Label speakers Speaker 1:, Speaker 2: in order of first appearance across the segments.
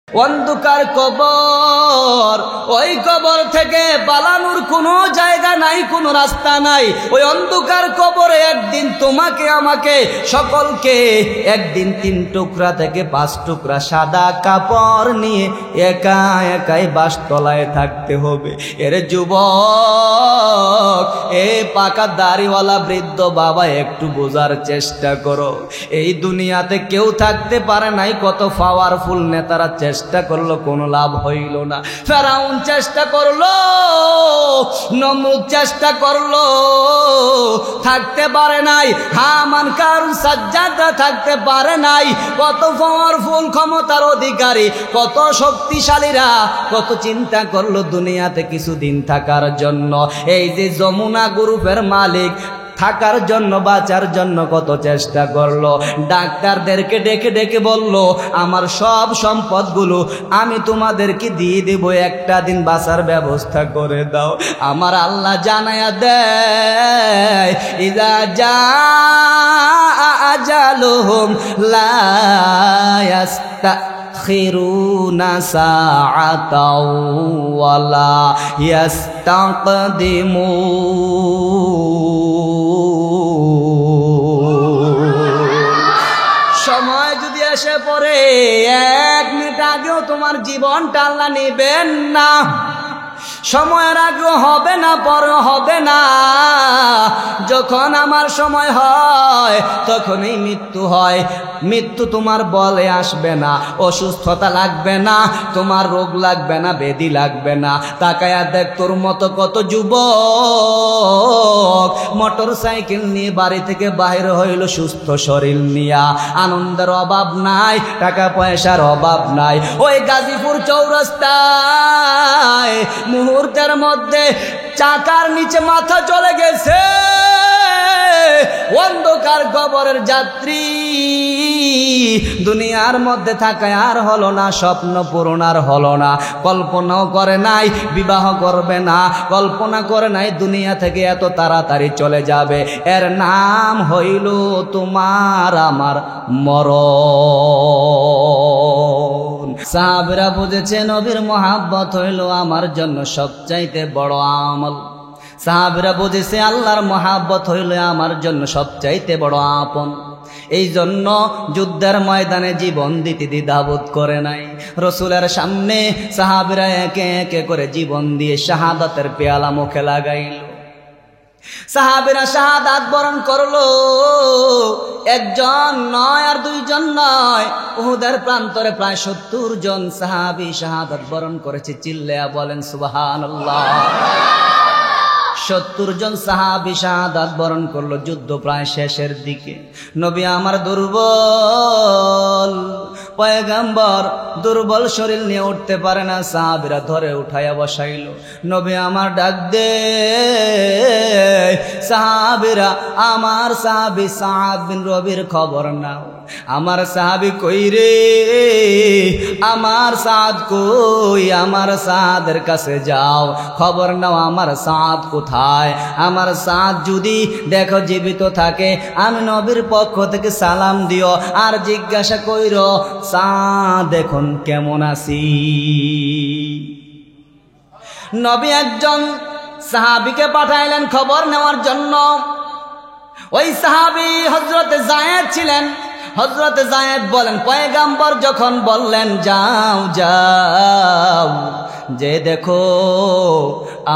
Speaker 1: অন্ধকার কবর, ওই কবর থেকে পালানোর কোনো জায়গা নাই, কোনো রাস্তা নাই। ওই অন্ধকার কবরে একদিন তোমাকে আমাকে সকলকে একদিন 3 টুকরা থেকে 5 টুকরা সাদা কাপড় নিয়ে একা একাই বাসতলায় থাকতে হবে। এর যুবক, এ পাকা দাড়িওয়ালা বৃদ্ধ বাবা, একটু বোঝার চেষ্টা করো। এই দুনিয়াতে কেউ থাকতে পারে নাই, কত পাওয়ারফুল নেতারা চেষ্টা করলো, কোনো লাভ হইল না। ফেরাউন চেষ্টা করলো, নমরুদ চেষ্টা করলো, থাকতে পারে নাই। হামান, কারুন, সাজ্জাদরা থাকতে পারে নাই। কত পাওয়ারফুল ক্ষমতার অধিকারী, কত শক্তিশালীরা কত চিন্তা করলো দুনিয়াতে কিছুদিন থাকার জন্য। এই যে যমুনা গ্রুপের মালিক থাকার জন্য, বাঁচার জন্য কত চেষ্টা করলো। ডাক্তারদেরকে ডেকে ডেকে বলল, আমার সব সম্পদগুলো আমি তোমাদেরকে দিয়ে দেব, একটা দিন বাঁচার ব্যবস্থা করে দাও। আমার আল্লাহ জানায়া দেয়, ইযা জাআ আজালুহুম লা ইয়াস্তাখিরুনা সাআতাও ওয়ালা ইয়াস্তাকদিমুন। সময় যদি এসে পড়ে, 1 মিনিট আগেও তোমার জীবনটা আল্লাহ নেবেন না। সময়ের আগেও হবে না, পরে হবে না। যখন আমার সময় হয় তখনই মৃত্যু হয়। মৃত্যু তোমার বলে আসবে না, অসুস্থতা লাগবে না, তোমার রোগ লাগবে না, ব্যাধি লাগবে না। তাকায়া দেখ, তোর মতো কত যুবক মোটর সাইকেল নিয়ে বাড়ি থেকে বাইরে হইল, সুস্থ শরীর নিয়া, আনন্দের অভাব নাই, টাকা পয়সার অভাব নাই। ওই গাজীপুর চৌরাস্তায় মুহূর্তের মধ্যে চাকার নিচে মাথা চলে গেছে। অন্ধকার কবরের যাত্রী, দুনিয়ার মধ্যে থাকায় আর হলো না, স্বপ্ন পূরণ আর হলো না। কল্পনাও করে নাই বিবাহ করবে না, কল্পনা করে নাই দুনিয়া থেকে এত তাড়াতাড়ি চলে যাবে। এর নাম হইল তোমার আমার মরণ। সাহাবীরা বুঝেছে, নবীর মহাব্বত হইল আমার জন্য সবচাইতে বড় আমল। সাহাবীরা বুঝেছে, আল্লাহর মহাব্বত হইল আমার জন্য সবচাইতে বড় আপন। এই জন্য যুদ্ধের ময়দানে জীবন দিতে দ্বিধাবোধ করে নাই। রসুলের সামনে সাহাবীরা একে একে করে জীবন দিয়ে শাহাদাতের পেয়ালা মুখে লাগাইল। সাহাবীরা শাহাদাত বরণ করলো। 1 জন নয়, আর 2 জন নয়, উহুদের প্রান্তরে প্রায় 70 জন সাহাবী শাহাদাত বরণ করেছে। চিল্লায়া বলেন সুবহানাল্লাহ। 70 জন সাহাবী শাহাদাত বরণ করলো। যুদ্ধ প্রায় শেষের দিকে। নবী আমার দুর্বল, পয়গম্বর দুর্বল শরীর নিয়ে উঠতে পারে না। সাহাবীরা ধরে উঠাইয়া বসাইল। নবী আমার ডাক দে, সাহাবীরা, আমার সাহাবী সাদ বিন রবির খবর নাও। আমার সাহাবী কই রে, আমার সাদ কই, আমার সাদের কাছে যাও, খবর নাও আমার সাদ কোথায়। আমার সাদ যদি দেখো জীবিত থাকে, আমি নবীর পক্ষ থেকে সালাম দিও, আর জিজ্ঞাসা কইর সাদ এখন কেমন আছি। নবী একজন সাহাবীকে পাঠাইলেন খবর নেওয়ার জন্য। ওই সাহাবী হযরতে যায়েদ ছিলেন। হযরতে যায়েদ বলেন, পয়গম্বর যখন বললেন যাও যাও, যে দেখো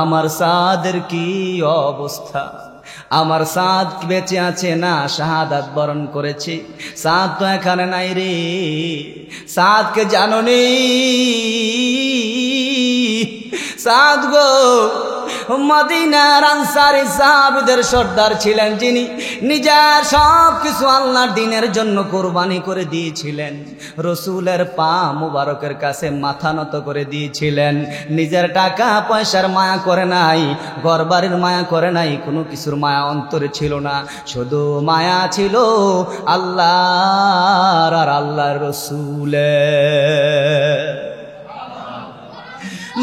Speaker 1: আমার সাদের কি অবস্থা, আমার সাদ বেঁচে আছে না শাহাদাত বরণ করেছে। সাদ তো এখানে নাই রে। সাদকে জানোনি? সাদ গো মদিনার আনসারী সাহাবীদের সর্দার ছিলেন, যিনি নিজের সব কিছু আল্লাহর দ্বীনের জন্য কোরবানি করে দিয়েছিলেন। রসুলের পা মুবারকের কাছে মাথা নত করে দিয়েছিলেন। নিজের টাকা পয়সার মায়া করে নাই, ঘরবাড়ির মায়া করে নাই, কোনো কিছুর মায়া অন্তরে ছিল না। শুধু মায়া ছিল আল্লাহর আর আল্লাহর রসুলের।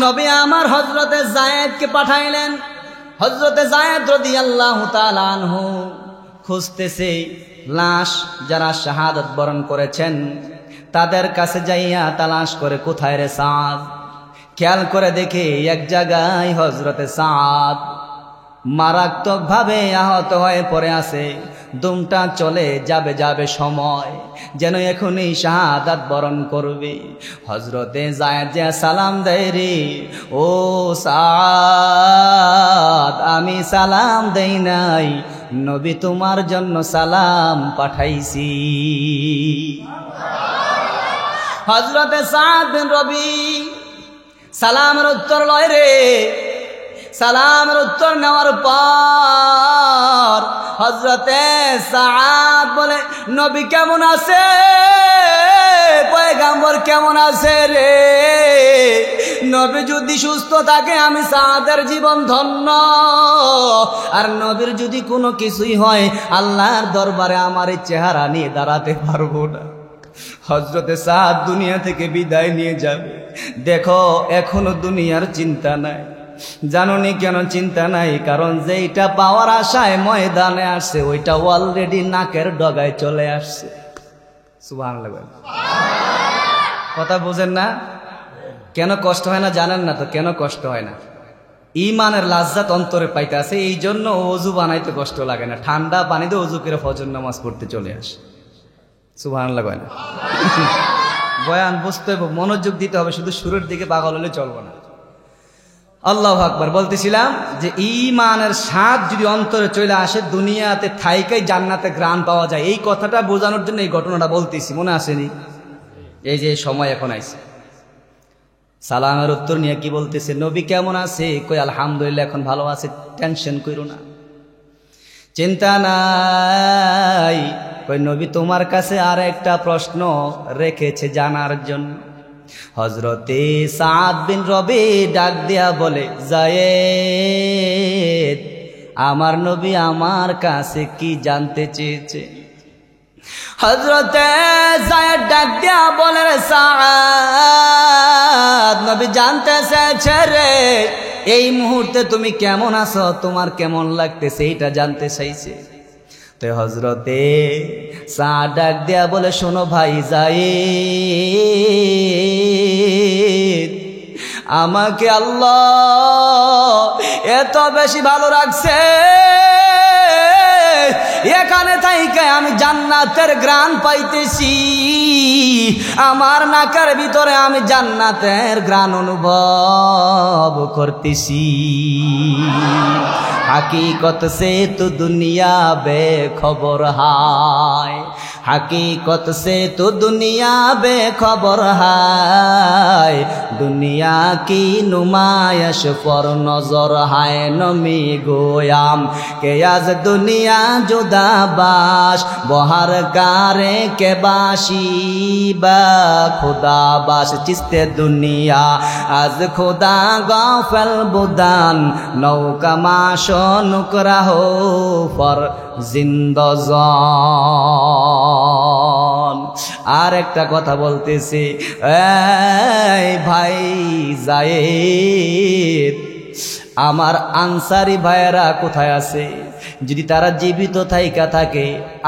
Speaker 1: নবী আমার হযরতে যায়েদকে পাঠাইলেন। হযরতে যায়েদ রাদিয়াল্লাহু তাআলা আনহু খুঁজতেছে লাশ যারা শাহাদাত বরণ করেছেন তাদের কাছে যাইয়া তালাশ করে কোথায় রে সাদ। খেয়াল করে দেখে এক জায়গায় হযরতে সাদ মারাত্মক ভাবে আহত হয়ে পড়ে আছে। দুমটা চলে যাবে সময়, যেন এখনই শাহাদাত বরণ করবে। হযরতে যায়েদ যে সালাম দেয় রে, ও সাদ আমি সালাম দেই নাই, নবী তোমার জন্য সালাম পাঠাইছি। হযরতে সাদ বিন রবি সালামের উত্তর লয় রে। সালামের উত্তর নেওয়ার পর হযরতে সাদ বলে, নবী কেমন আছে, পয়গম্বর কেমন আছে রে? নবী যদি সুস্থ থাকে আমি সাদের জীবন ধন্য, আর নবীর যদি কোনো কিছুই হয় আল্লাহর দরবারে আমার এই চেহারা নিয়ে দাঁড়াতে পারবো না। হযরতে সাদ দুনিয়া থেকে বিদায় নিয়ে যাবে। দেখো এখনো দুনিয়ার চিন্তা নাই। জানোনি কেন চিন্তা নাই? কারণ যেইটা পাওয়ার আশায় ময়দানে আসছে ওইটা অলরেডি নাকের ডগায় চলে আসছে। সুবহানাল্লাহ। কথা বুঝেন না? কেন কষ্ট হয় না জানেন না তো? কেন কষ্ট হয় না? ইমানের লাজ্জাত অন্তরে পাইতে আছে, এই জন্য ওযু বানাইতে কষ্ট লাগে না। ঠান্ডা পানিতে ওযু করে ফজর নামাজ পড়তে চলে আসে। সুবহানাল্লাহ। বয়ান বুঝতে হবে, মনোযোগ দিতে হবে, শুধু সুরের দিকে পাগল হলে চলবে না। আল্লাহু আকবার। বলতেছিলাম যে ঈমানের স্বাদ যদি অন্তরে চলে আসে দুনিয়াতে থাইকাই জান্নাতে ঘ্রাণ পাওয়া যায়। এই কথাটা বোঝানোর জন্য এই ঘটনাটা বলতেছি, মনে আসেনি? এই যে সময় এখন আইছে। সালামের উত্তর নিয়ে কি বলতেছে, নবী কেমন আছে? কই আলহামদুলিল্লাহ এখন ভালো আছে, টেনশন কইরো না, চিন্তা নাই। কই নবী তোমার কাছে আর একটা প্রশ্ন রেখেছে জানার জন্য। হযরতে সাদ বিন রবি ডাক দিয়া বলে, যায়েদ আমার নবী আমার কাছে কি জানতে চেয়েছে? হযরতে যায়েদ ডাক দিয়া বলে, সাদ নবী জানতে চেয়েছে রে এই মুহূর্তে তুমি কেমন আছো, তোমার কেমন লাগতেছে এইটা জানতে চাইছে। তো হযরতে সাদ ডাক দিয়া বলে, শোনো ভাই যায়েদ, আমাকে আল্লাহ এত বেশি ভালো রাখছে, এখানে থাইকে আমি জান্নাতের ঘ্রাণ পাইতেছি, আমার নাকের ভিতরে আমি জান্নাতের ঘ্রাণ অনুভব করতেছি। हकीकत से तो दुनिया बेखबर है, हकीकत से तो दुनिया बेखबर है, दुनिया की नुमाइश पर नजर है। नमी गोयाम के आज दुनिया जुदा बाश बहर कारे के बाशी बा खुदा बाश चिस्ते दुनिया आज खुदा गाफल बुदान नौका माशो नुकरा हो फर जिंदजान। আর একটা কথা বলতেছি, এই ভাই যায়েদ, আমার আনসারি ভাইয়েরা কোথায় আছে? যদি তারা জীবিত থাইকা থাকে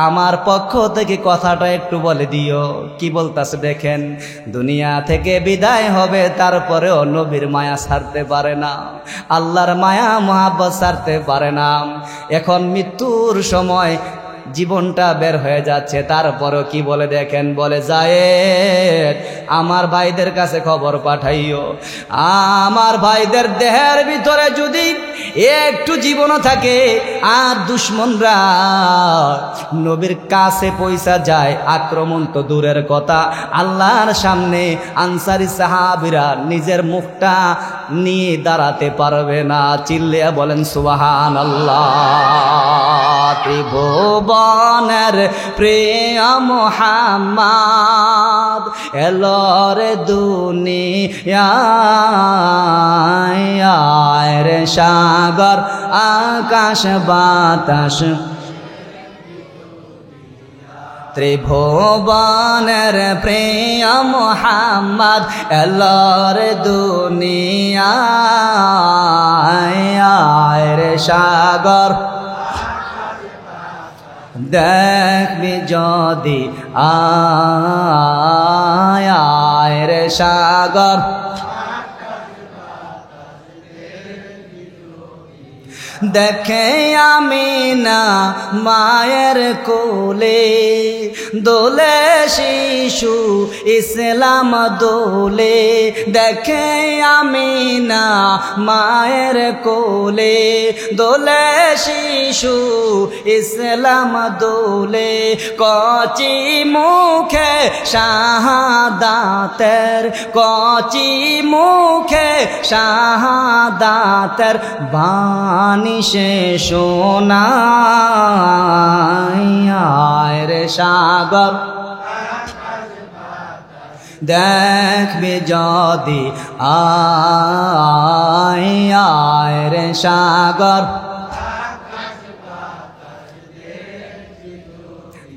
Speaker 1: আমার পক্ষ থেকে কথাটা একটু বলে দিও। কি বলতাছে দেখেন, দুনিয়া থেকে বিদায় হবে তারপরেও নবীর মায়া ছাড়তে পারে না, আল্লাহর মায়া মহাব্বত ছাড়তে পারে না। এখন মৃত্যুর সময় জীবনটা বের হয়ে যাচ্ছে, তারপরও কি বলে দেখেন, বলে যায়েদ আমার ভাইদের কাছে খবর পাঠাইও, আমার ভাইদের দেহের ভিতরে যদি একটু জীবন থাকে আর দুশ্মনরা নবীর কাছে পয়সা যায়, আক্রমণ তো দূরের কথা, আল্লাহর সামনে আনসারি সাহাবীরা নিজের মুখটা নিয়ে দাঁড়াতে পারবে না। চিল্লিয়া বলেন সুবহানাল্লাহ। ত্রিভুবনের প্রিয় মুহাম্মদ এলোর দুনিয়ায় রে, সাগর আকাশ বাতাস ত্রিভুবনের প্রিয় মুহাম্মদ এলোর দুনিয়ায় রে, সাগর দেখবি যদি আয় রে সাগর, দেখে আমিনা মায়ের কোলে, দোলে শিশু ইসলাম দোলে, দেখে আমিনা মায়ের কোলে, দোলে শিশু ইসলাম দোলে, কচি মুখে শাহাদাতের, কচি মুখে শাহাদাতের বাণী সে শোনায় রে সাগর, দেখবি যদি আয় রে সাগর,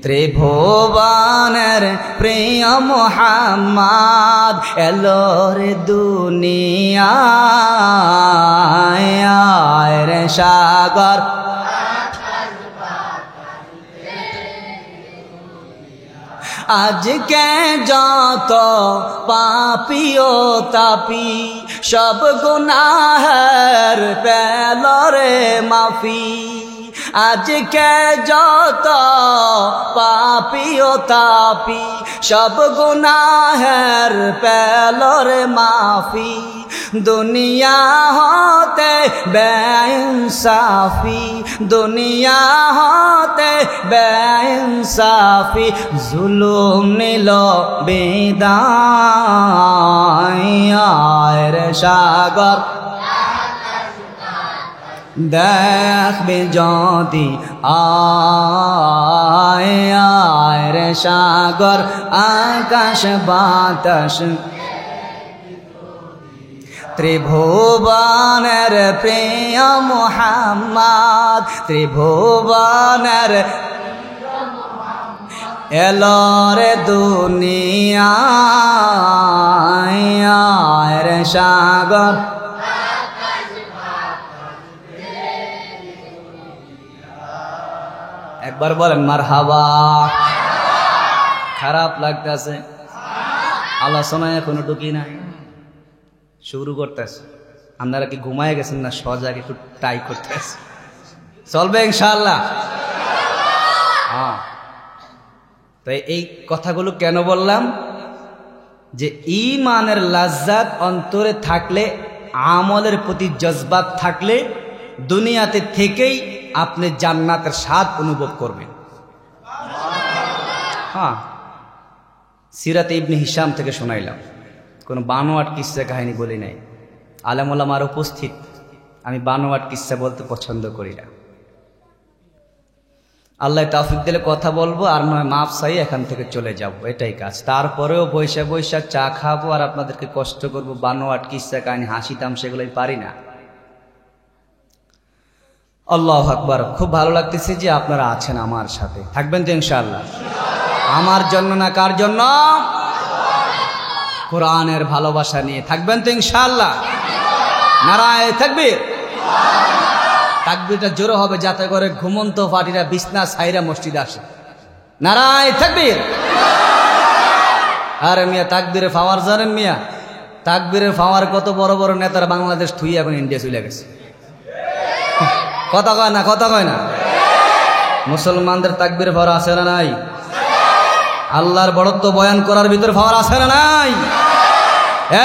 Speaker 1: ত্রিভুবনের প্রিয় মুহাম্মদ এলো রে দুনিয়ায় রে সাগর, আজকে যত পাপী ও তাপী সব গুনাহের পেল রে মাফি, আজকে যত পাপী ও তাপী সব গুনাহের পেল রে মাফি, দুনিয়া হতে বেইনসাফি, দুনিয়া হতে বেইনসাফি, জুলুম নিল বিদায় রে সাগর, দেখবি যদি আয় রে সাগর, আকাশ বাতাস ত্রিভুবনের প্রিয় মুহাম্মদ, ত্রিভুবনের এলো রে দুনিয়ায় রে সাগর, একবার বলেন মারহাবা। খারাপ লাগতেছে, আলোচনায় এখনো ঢুকি নাই, শুরু করতেছে। আপনারা কি ঘুমায় গেছেন না সজাগ একটু ট্রাই করতেছে? চলবে ইনশাআল্লাহ। হ্যাঁ, তাই এই কথাগুলো কেন বললাম? যে ঈমানের লাজ্জাত অন্তরে থাকলে, আমলের প্রতি জজবাত থাকলে দুনিয়াতে থেকেই আপনি জান্নাতের স্বাদ অনুভব করবেন। হ্যাঁ, সিরাতে ইবনে হিশাম থেকে শোনাইলাম, কোনো বানোয়াট কিস্সা কাহিনী বলি নাই। আলেম ওলামার উপস্থিত, আমি বানোয়াট কিস্সা বলতে পছন্দ করি না। আল্লাহ তৌফিক দিলে কথা বলবো, আর নয় মাফ চাই এখান থেকে চলে যাব, এটাই কাজ। তারপরেও বৈশা বৈশা চা খাবো আর আপনাদেরকে কষ্ট করবো, বানোয়াট কিস্সা কাহিনী হাসি তামসা এগুলোই পারি না। আল্লাহু আকবার। খুব ভালো লাগতেছে যে আপনারা আছেন আমার সাথে, থাকবেন তো ইনশাআল্লাহ? আমার জন্য না, কার জন্য? কোরআনের ভালোবাসা নিয়ে থাকবেন তো ইনশাআল্লাহ? নারায়ে তাকবীর। তাকবীরটা জোরে হবে যাতে করে ঘুমন্ত পার্টিরা বিছনা ছাইরা মসজিদে আসে। নারায়ে তাকবীর। আরে মিয়া, তাকবীরে পাওয়ার জানেন মিয়া? তাকবীরে পাওয়ার কত বড় বড় নেতারা বাংলাদেশ থুই এখন ইন্ডিয়া চলে গেছে। কথা কয় না, কথা কয় না। মুসলমানদের তাকবীরে পাওয়ার আছে না নাই? আল্লাহর বড়ত্ব বয়ান করার ভিতরে পাওয়ার আছে না নাই?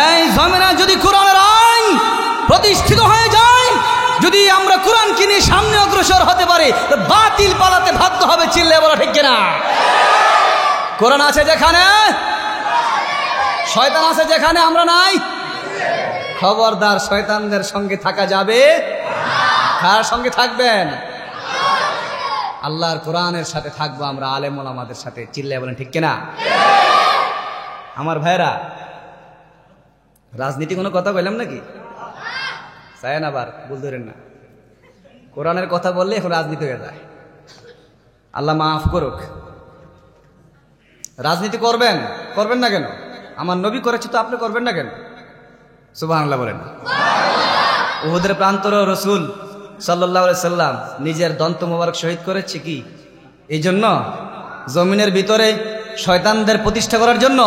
Speaker 1: এই জমিনে যদি কোরআনের আইন প্রতিষ্ঠিত হয়ে যায়, যদি আমরা কোরআনকে নিয়ে সামনে অগ্রসর হতে পারি, তো বাতিল পালাতে বাধ্য হবে। চিল্লে বলা ঠিক কিনা? কোরআন আছে যেখানে, শয়তান আছে যেখানে, আমরা নাই। খবরদার, শয়তানদের সঙ্গে থাকা যাবে। কার সঙ্গে থাকবেন? আল্লাহর কোরআনের সাথে থাকবো আমরা, আলেম ওলামাদের সাথে। চিল্লে বলেন ঠিক কিনা? আমার ভাইরা, রাজনীতি কোনো কথা বললাম নাকি? চায় না, আবার ভুল ধরেন না। কোরআনের কথা বললে এখন রাজনীতি হয়ে যায়। আল্লাহ মাফ করুক। রাজনীতি করবেন, করবেন না কেন? আমার নবী করেছে তো আপনি করবেন না কেন? সুবহানাল্লাহ বলেন। উহুদের প্রান্তর রাসূল সাল্লাল্লাহু আলাইহি সাল্লাম নিজের দন্ত মোবারক শহীদ করেছে কি? এই জন্য জমিনের ভিতরে শয়তানদের প্রতিষ্ঠা করার জন্য,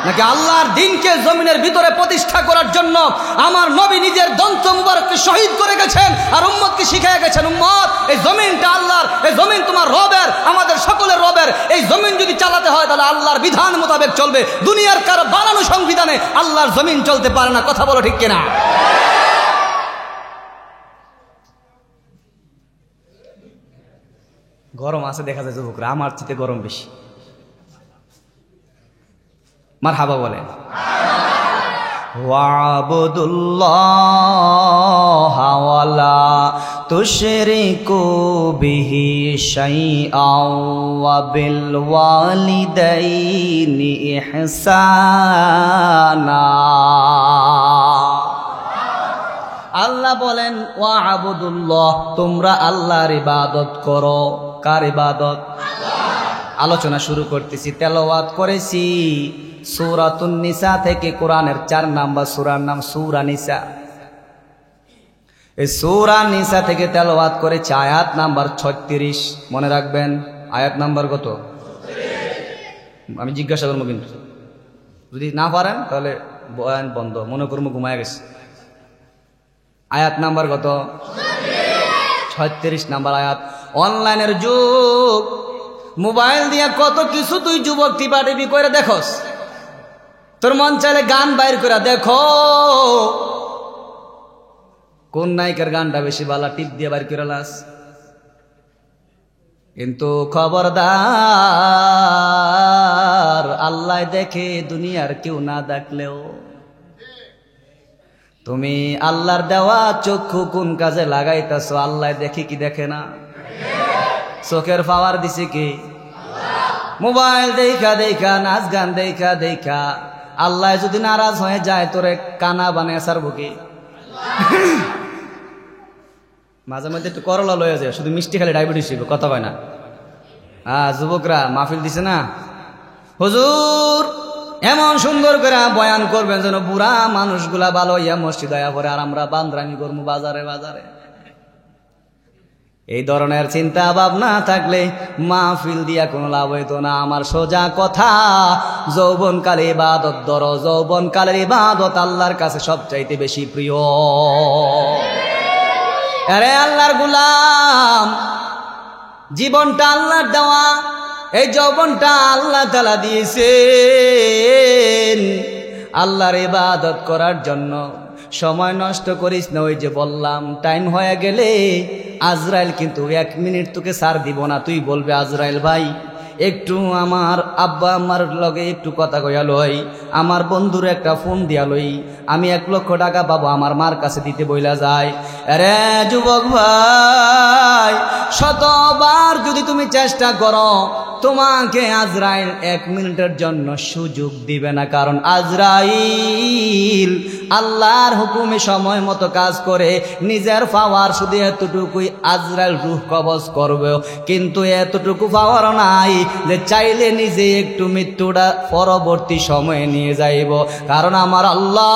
Speaker 1: নাকি আল্লাহর দ্বীনকে জমিনের ভিতরে প্রতিষ্ঠা করার জন্য? আমার নবী নিজের দন্ত মুবারককে শহীদ করে গেছেন আর উম্মতকে শিখিয়ে গেছেন, উম্মত এই জমিনটা আল্লাহর, এই জমিন তোমার রবের, আমাদের সকলের রবের। এই জমিন যদি চালাতে হয় তাহলে আল্লাহর বিধান মোতাবেক চলবে। দুনিয়ার কারো বানানো সংবিধানে আল্লাহর জমিন চলতে পারে না। কথা বলো ঠিক কিনা? গরম আছে দেখা যায় যুবকরা, আমার চেয়ে গরম বেশি। মারহাবা বলে। ওয়াবুদুল্লাহ ওয়ালা তুশরিকু বিহি শাইআন ওয়া বিল ওয়ালিদাইনি ইহসানা। আল্লাহ বলেন ওয়াবুদুল্লাহ, তোমরা আল্লাহর ইবাদত করো। কার ইবাদত? আলোচনা শুরু করতেছি, তেলাওয়াত করেছি সূরাতুন নিসা থেকে, কোরআনের 4 নাম্বার সূরার নাম সূরা নিসা। এই সূরা নিসা থেকে তেলাওয়াত করেছি আয়াত নাম্বার 36। মনে রাখবেন আয়াত নাম্বার কত? আমি জিজ্ঞাসা করবো, কিন্তু যদি না পারেন তাহলে বয়ান বন্ধ, মনে করবো ঘুমায় গেছে। আয়াত নাম্বার কত? 36 নাম্বার আয়াত। অনলাইনের যুগ, মোবাইল দিয়ে কত কিছু তুই যুবক টিপা টিপি করে দেখোস। তোর মন চাইলে গান বাইর করে দেখো, কোন নায়িকার গানটা বেশি ভালো টিপ দিয়ে বাইর করে লাস। কিন্তু খবরদার, আল্লাহ দেখে, দুনিয়ার কেউ না দেখলেও। তুমি আল্লাহর দেওয়া চক্ষু কোন কাজে লাগাইতেছো, আল্লাহ দেখে কি দেখে না? চোখের পাওয়ার দিছে কি? মোবাইল দেখা দেখা, নাচ গান দেখা দেখা আল্লাহ যদি নারাজ হয়ে যায় তোরে কানা বানায় সারবো কি? মাঝে মধ্যে একটু করলা লয়ে যায়, শুধু মিষ্টি খালি ডায়াবেটিস হইব, কথা কয় না। যুবকরা মাহফিল দিছে না, হুজুর এমন সুন্দর করে বয়ান করবেন যেন বুড়া মানুষগুলা ভালো ইয়া মসজিদ আয়া পরে, আর আমরা বান্দরামি করবো বাজারে বাজারে। এই ধরনের চিন্তা ভাবনা থাকলে মাহফিল দিয়া কোনো লাভ হইতো না। আমার সোজা কথা, যৌবনকালে ইবাদত ধরো। যৌবনকালের ইবাদত আল্লাহর কাছে সবচাইতে বেশি প্রিয়। আরে আল্লাহর গোলাম, জীবনটা আল্লাহর দেওয়া, এই যৌবনটা আল্লাহ তাআলা দিয়েছেন আল্লাহর ইবাদত করার জন্য। সময় নষ্ট করিস না। ওই যে বললাম, টাইম হয়ে গেলে আজরাইল কিন্তু 1 মিনিট তোকে ছাড় দিব না। তুই বলবে, আজরাইল ভাই একটু আমার আব্বা আমার লগে একটু কথা কইয়া লই, আমার বন্ধুর একটা ফোন দিয়া লই, আমি 1 লক্ষ টাকা পাবো, আমার মার কাছে দিতে বইলা যায়। আরে যুবক ভাই, শতবার যদি তুমি চেষ্টা করো, তোমাকে আজরাইল 1 মিনিটের জন্য সুযোগ দিবে না। কারণ আজরাইল আল্লাহর হুকুমে সময় মতো কাজ করে। নিজের পাওয়ার শুধু এতটুকুই, আজরাইল রূহ কবজ করবে, কিন্তু এতটুকু পাওয়ার নাই যে চাইলে নিজে একটু মৃত্যুটা পরবর্তী সময়ে নিয়ে যাইব। কারণ আমার আল্লাহ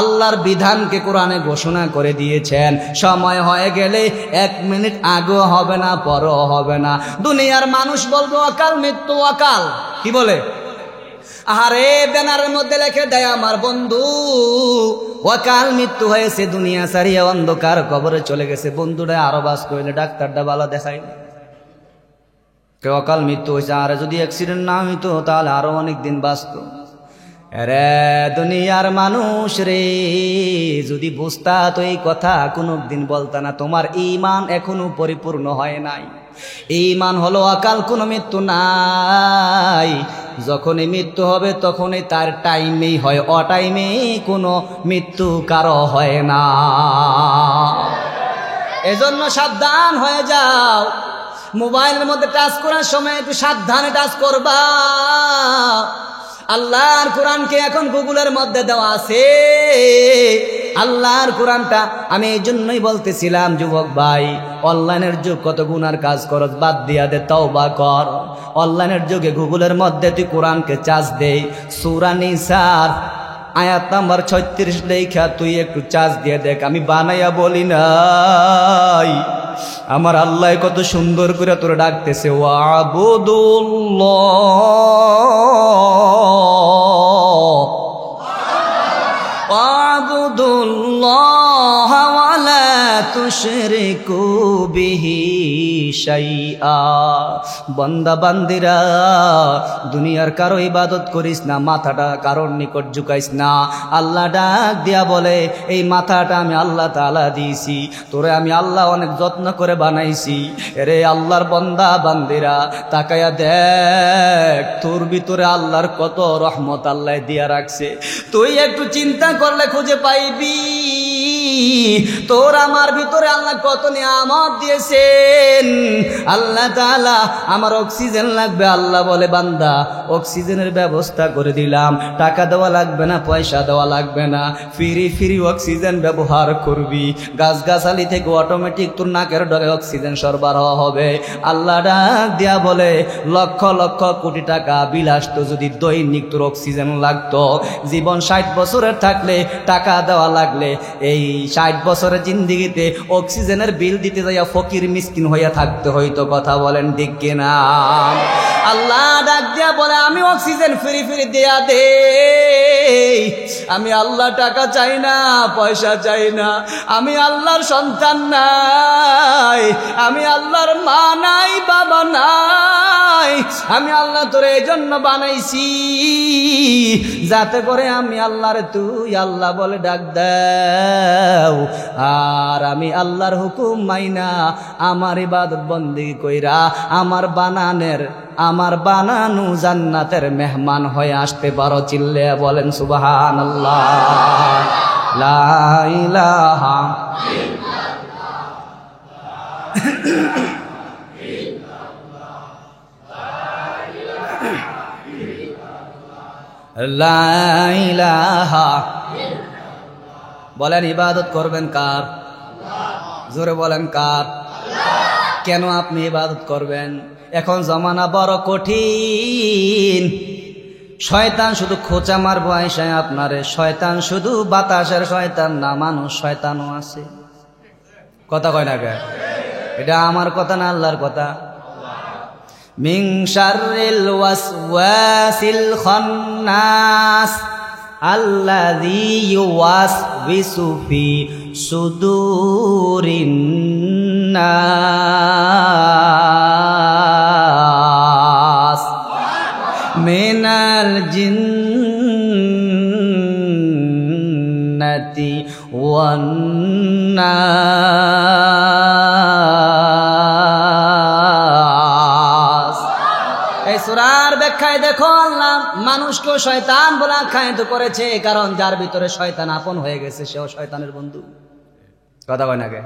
Speaker 1: আল্লাহর বিধানকে কোরআনে ঘোষণা করে দিয়েছেন, সময় হয়ে গেলে 1 মিনিট আগেও হবে না, পরও হবে না। দুনিয়ার মানুষ বলবে অকাল মৃত্যু, অকাল কি বলে? আরে ব্যানারের মধ্যে লিখে দেয় আমার বন্ধু অকাল মৃত্যু হয়েছে, দুনিয়া ছাড়িয়ে অন্ধকার কবরে চলে গেছে। বন্ধুরা আরো বাস করলে ডাক্তারটা ভালো দেখাই, কেউ অকাল মৃত্যু হয়েছে। আরে যদি অ্যাক্সিডেন্ট না হইতো তাহলে আরো অনেক দিন বাঁচত। রে দুনিয়ার মানুষ রে, যদি বুঝতা তো এই কথা কোনদিন বলতা না। তোমার ঈমান এখনো পরিপূর্ণ হয় নাই। ঈমান হলো অকাল কোনো মৃত্যু নাই। যখনই মৃত্যু হবে তখনই তার টাইমেই হয়, অটাইমে কোনো মৃত্যু কারো হয় না। এজন্য সাবধান হয়ে যাও। মোবাইলের মধ্যে টাচ করার সময় একটু সাবধানে টাচ করবা। আল্লাহর কোরআনকে এখন গুগলের মধ্যে দেওয়া আছে। আল্লাহর কোরআনটা আমি এই জন্যই বলতেছিলাম, যুবক ভাই, অনলাইনের যুগ, কত গুনার কাজ করস, বাদ দিয়া দে, তওবা কর। অনলাইনের যুগে গুগলের মধ্যে তুই কোরআনকে চার্জ দে, সূরা নিসার আয়াত নাম্বার 36 লেখা তুই একটু চার্জ দিয়ে দেখ। আমি বানাইয়া বলি নাই, আমার আল্লাহ কত সুন্দর করে তোরে ডাকতেছে, ওয়াবুদুল্লাহ ওয়াবুদুল্লাহ ওয়ালা তুশরিকু বিহি শাইআ। বান্দা বান্দিরা, দুনিয়ার কারো ইবাদত করিস না, মাথাটা কারোর নিকট ঝুঁকাইস না। আল্লাহ ডাক দিয়া বলে, এই মাথাটা আমি আল্লাহ তাআলা দিয়েছি, তোরে আমি আল্লাহ অনেক যত্ন করে বানাইছি। এরে আল্লাহর বান্দা বান্দিরা, তাকায়া দেখ তোর ভিতরে আল্লাহর কত রহমত আল্লাহ দিয়া রাখছে। তুই একটু চিন্তা করলে খুঁজে পাইবি তোর আমার ভিতরে আল্লাহ কত নিয়ামত দিয়েছেন। আল্লাহ তাআলা আমার অক্সিজেন লাগবে, আল্লাহ বলে বান্দা অক্সিজেনের ব্যবস্থা করে দিলাম, টাকা দেওয়া লাগবে না, পয়সা দেওয়া লাগবে না, ফ্রি অক্সিজেন ব্যবহার করবি। গাছগাছালি থেকে অটোমেটিক তোর নাকের ডগে অক্সিজেন সরবরাহ হবে। আল্লাহ ডাক দিয়া বলে, লক্ষ লক্ষ কোটি টাকা বিলাসত যদি দৈনিক তোর অক্সিজেন লাগতো, জীবন 60 বছরের থাকলে টাকা দেওয়া লাগলে এই 60 বছরের জিন্দিগিতে অক্সিজেনের বিল দিতে যাইয়া ফকির মিসকিন হইয়া থাকতে হইতো। কথা বলেন ঠিক কিনা? আল্লাহ ডাক দিয়া বলে, আমি অক্সিজেন ফ্রি দিয়া দে। আমি আল্লাহ টাকা চাই না, পয়সা চাই না, আমি আল্লাহর সন্তান নাই, আমি আল্লাহর মা নাই, বাবা নাই, আমি আল্লাহ তোরে এই জন্য বানাইছি যাতে করে আমি আল্লাহর তুই আল্লাহ বলে ডাক দাও, আর আমি আল্লাহর হুকুম মাইনা আমার ইবাদত বন্দেগী কইরা আমার বানানো জান্নাতের মেহমান হয়ে আসতে পারো। চিল্লে বলেন সুবহানাল্লাহ, লা ইলাহা লা ইলাহা। বলেন ইবাদত করবেন কার? জোরে বলেন কার? কেন আপনি ইবাদত করবেন? এখন জমানা বড় কঠিন। শয়তান শুধু খোঁচা মারবো আইসায় আপনারে। শয়তান শুধু বাতাসের শয়তান না, মানুষ শয়তানও আছে। কথা কয় না কে? এটা আমার কথা না, আল্লাহর কথা। মিন শাররিল ওয়াসওয়াসিল খান্নাস আল্লাযী ইউওয়াসবিসু ফি সুদুরিন নাস মিনাল জিন্নাতি ওয়ান নাস। এই সূরার ব্যাখ্যায় দেখো, আল্লাহ মানুষকে শয়তান বলে আখ্যায়িত করেছে, কারণ যার ভিতরে শয়তান আপন হয়ে গেছে সেও শয়তানের বন্ধু। কথা কয় না কে?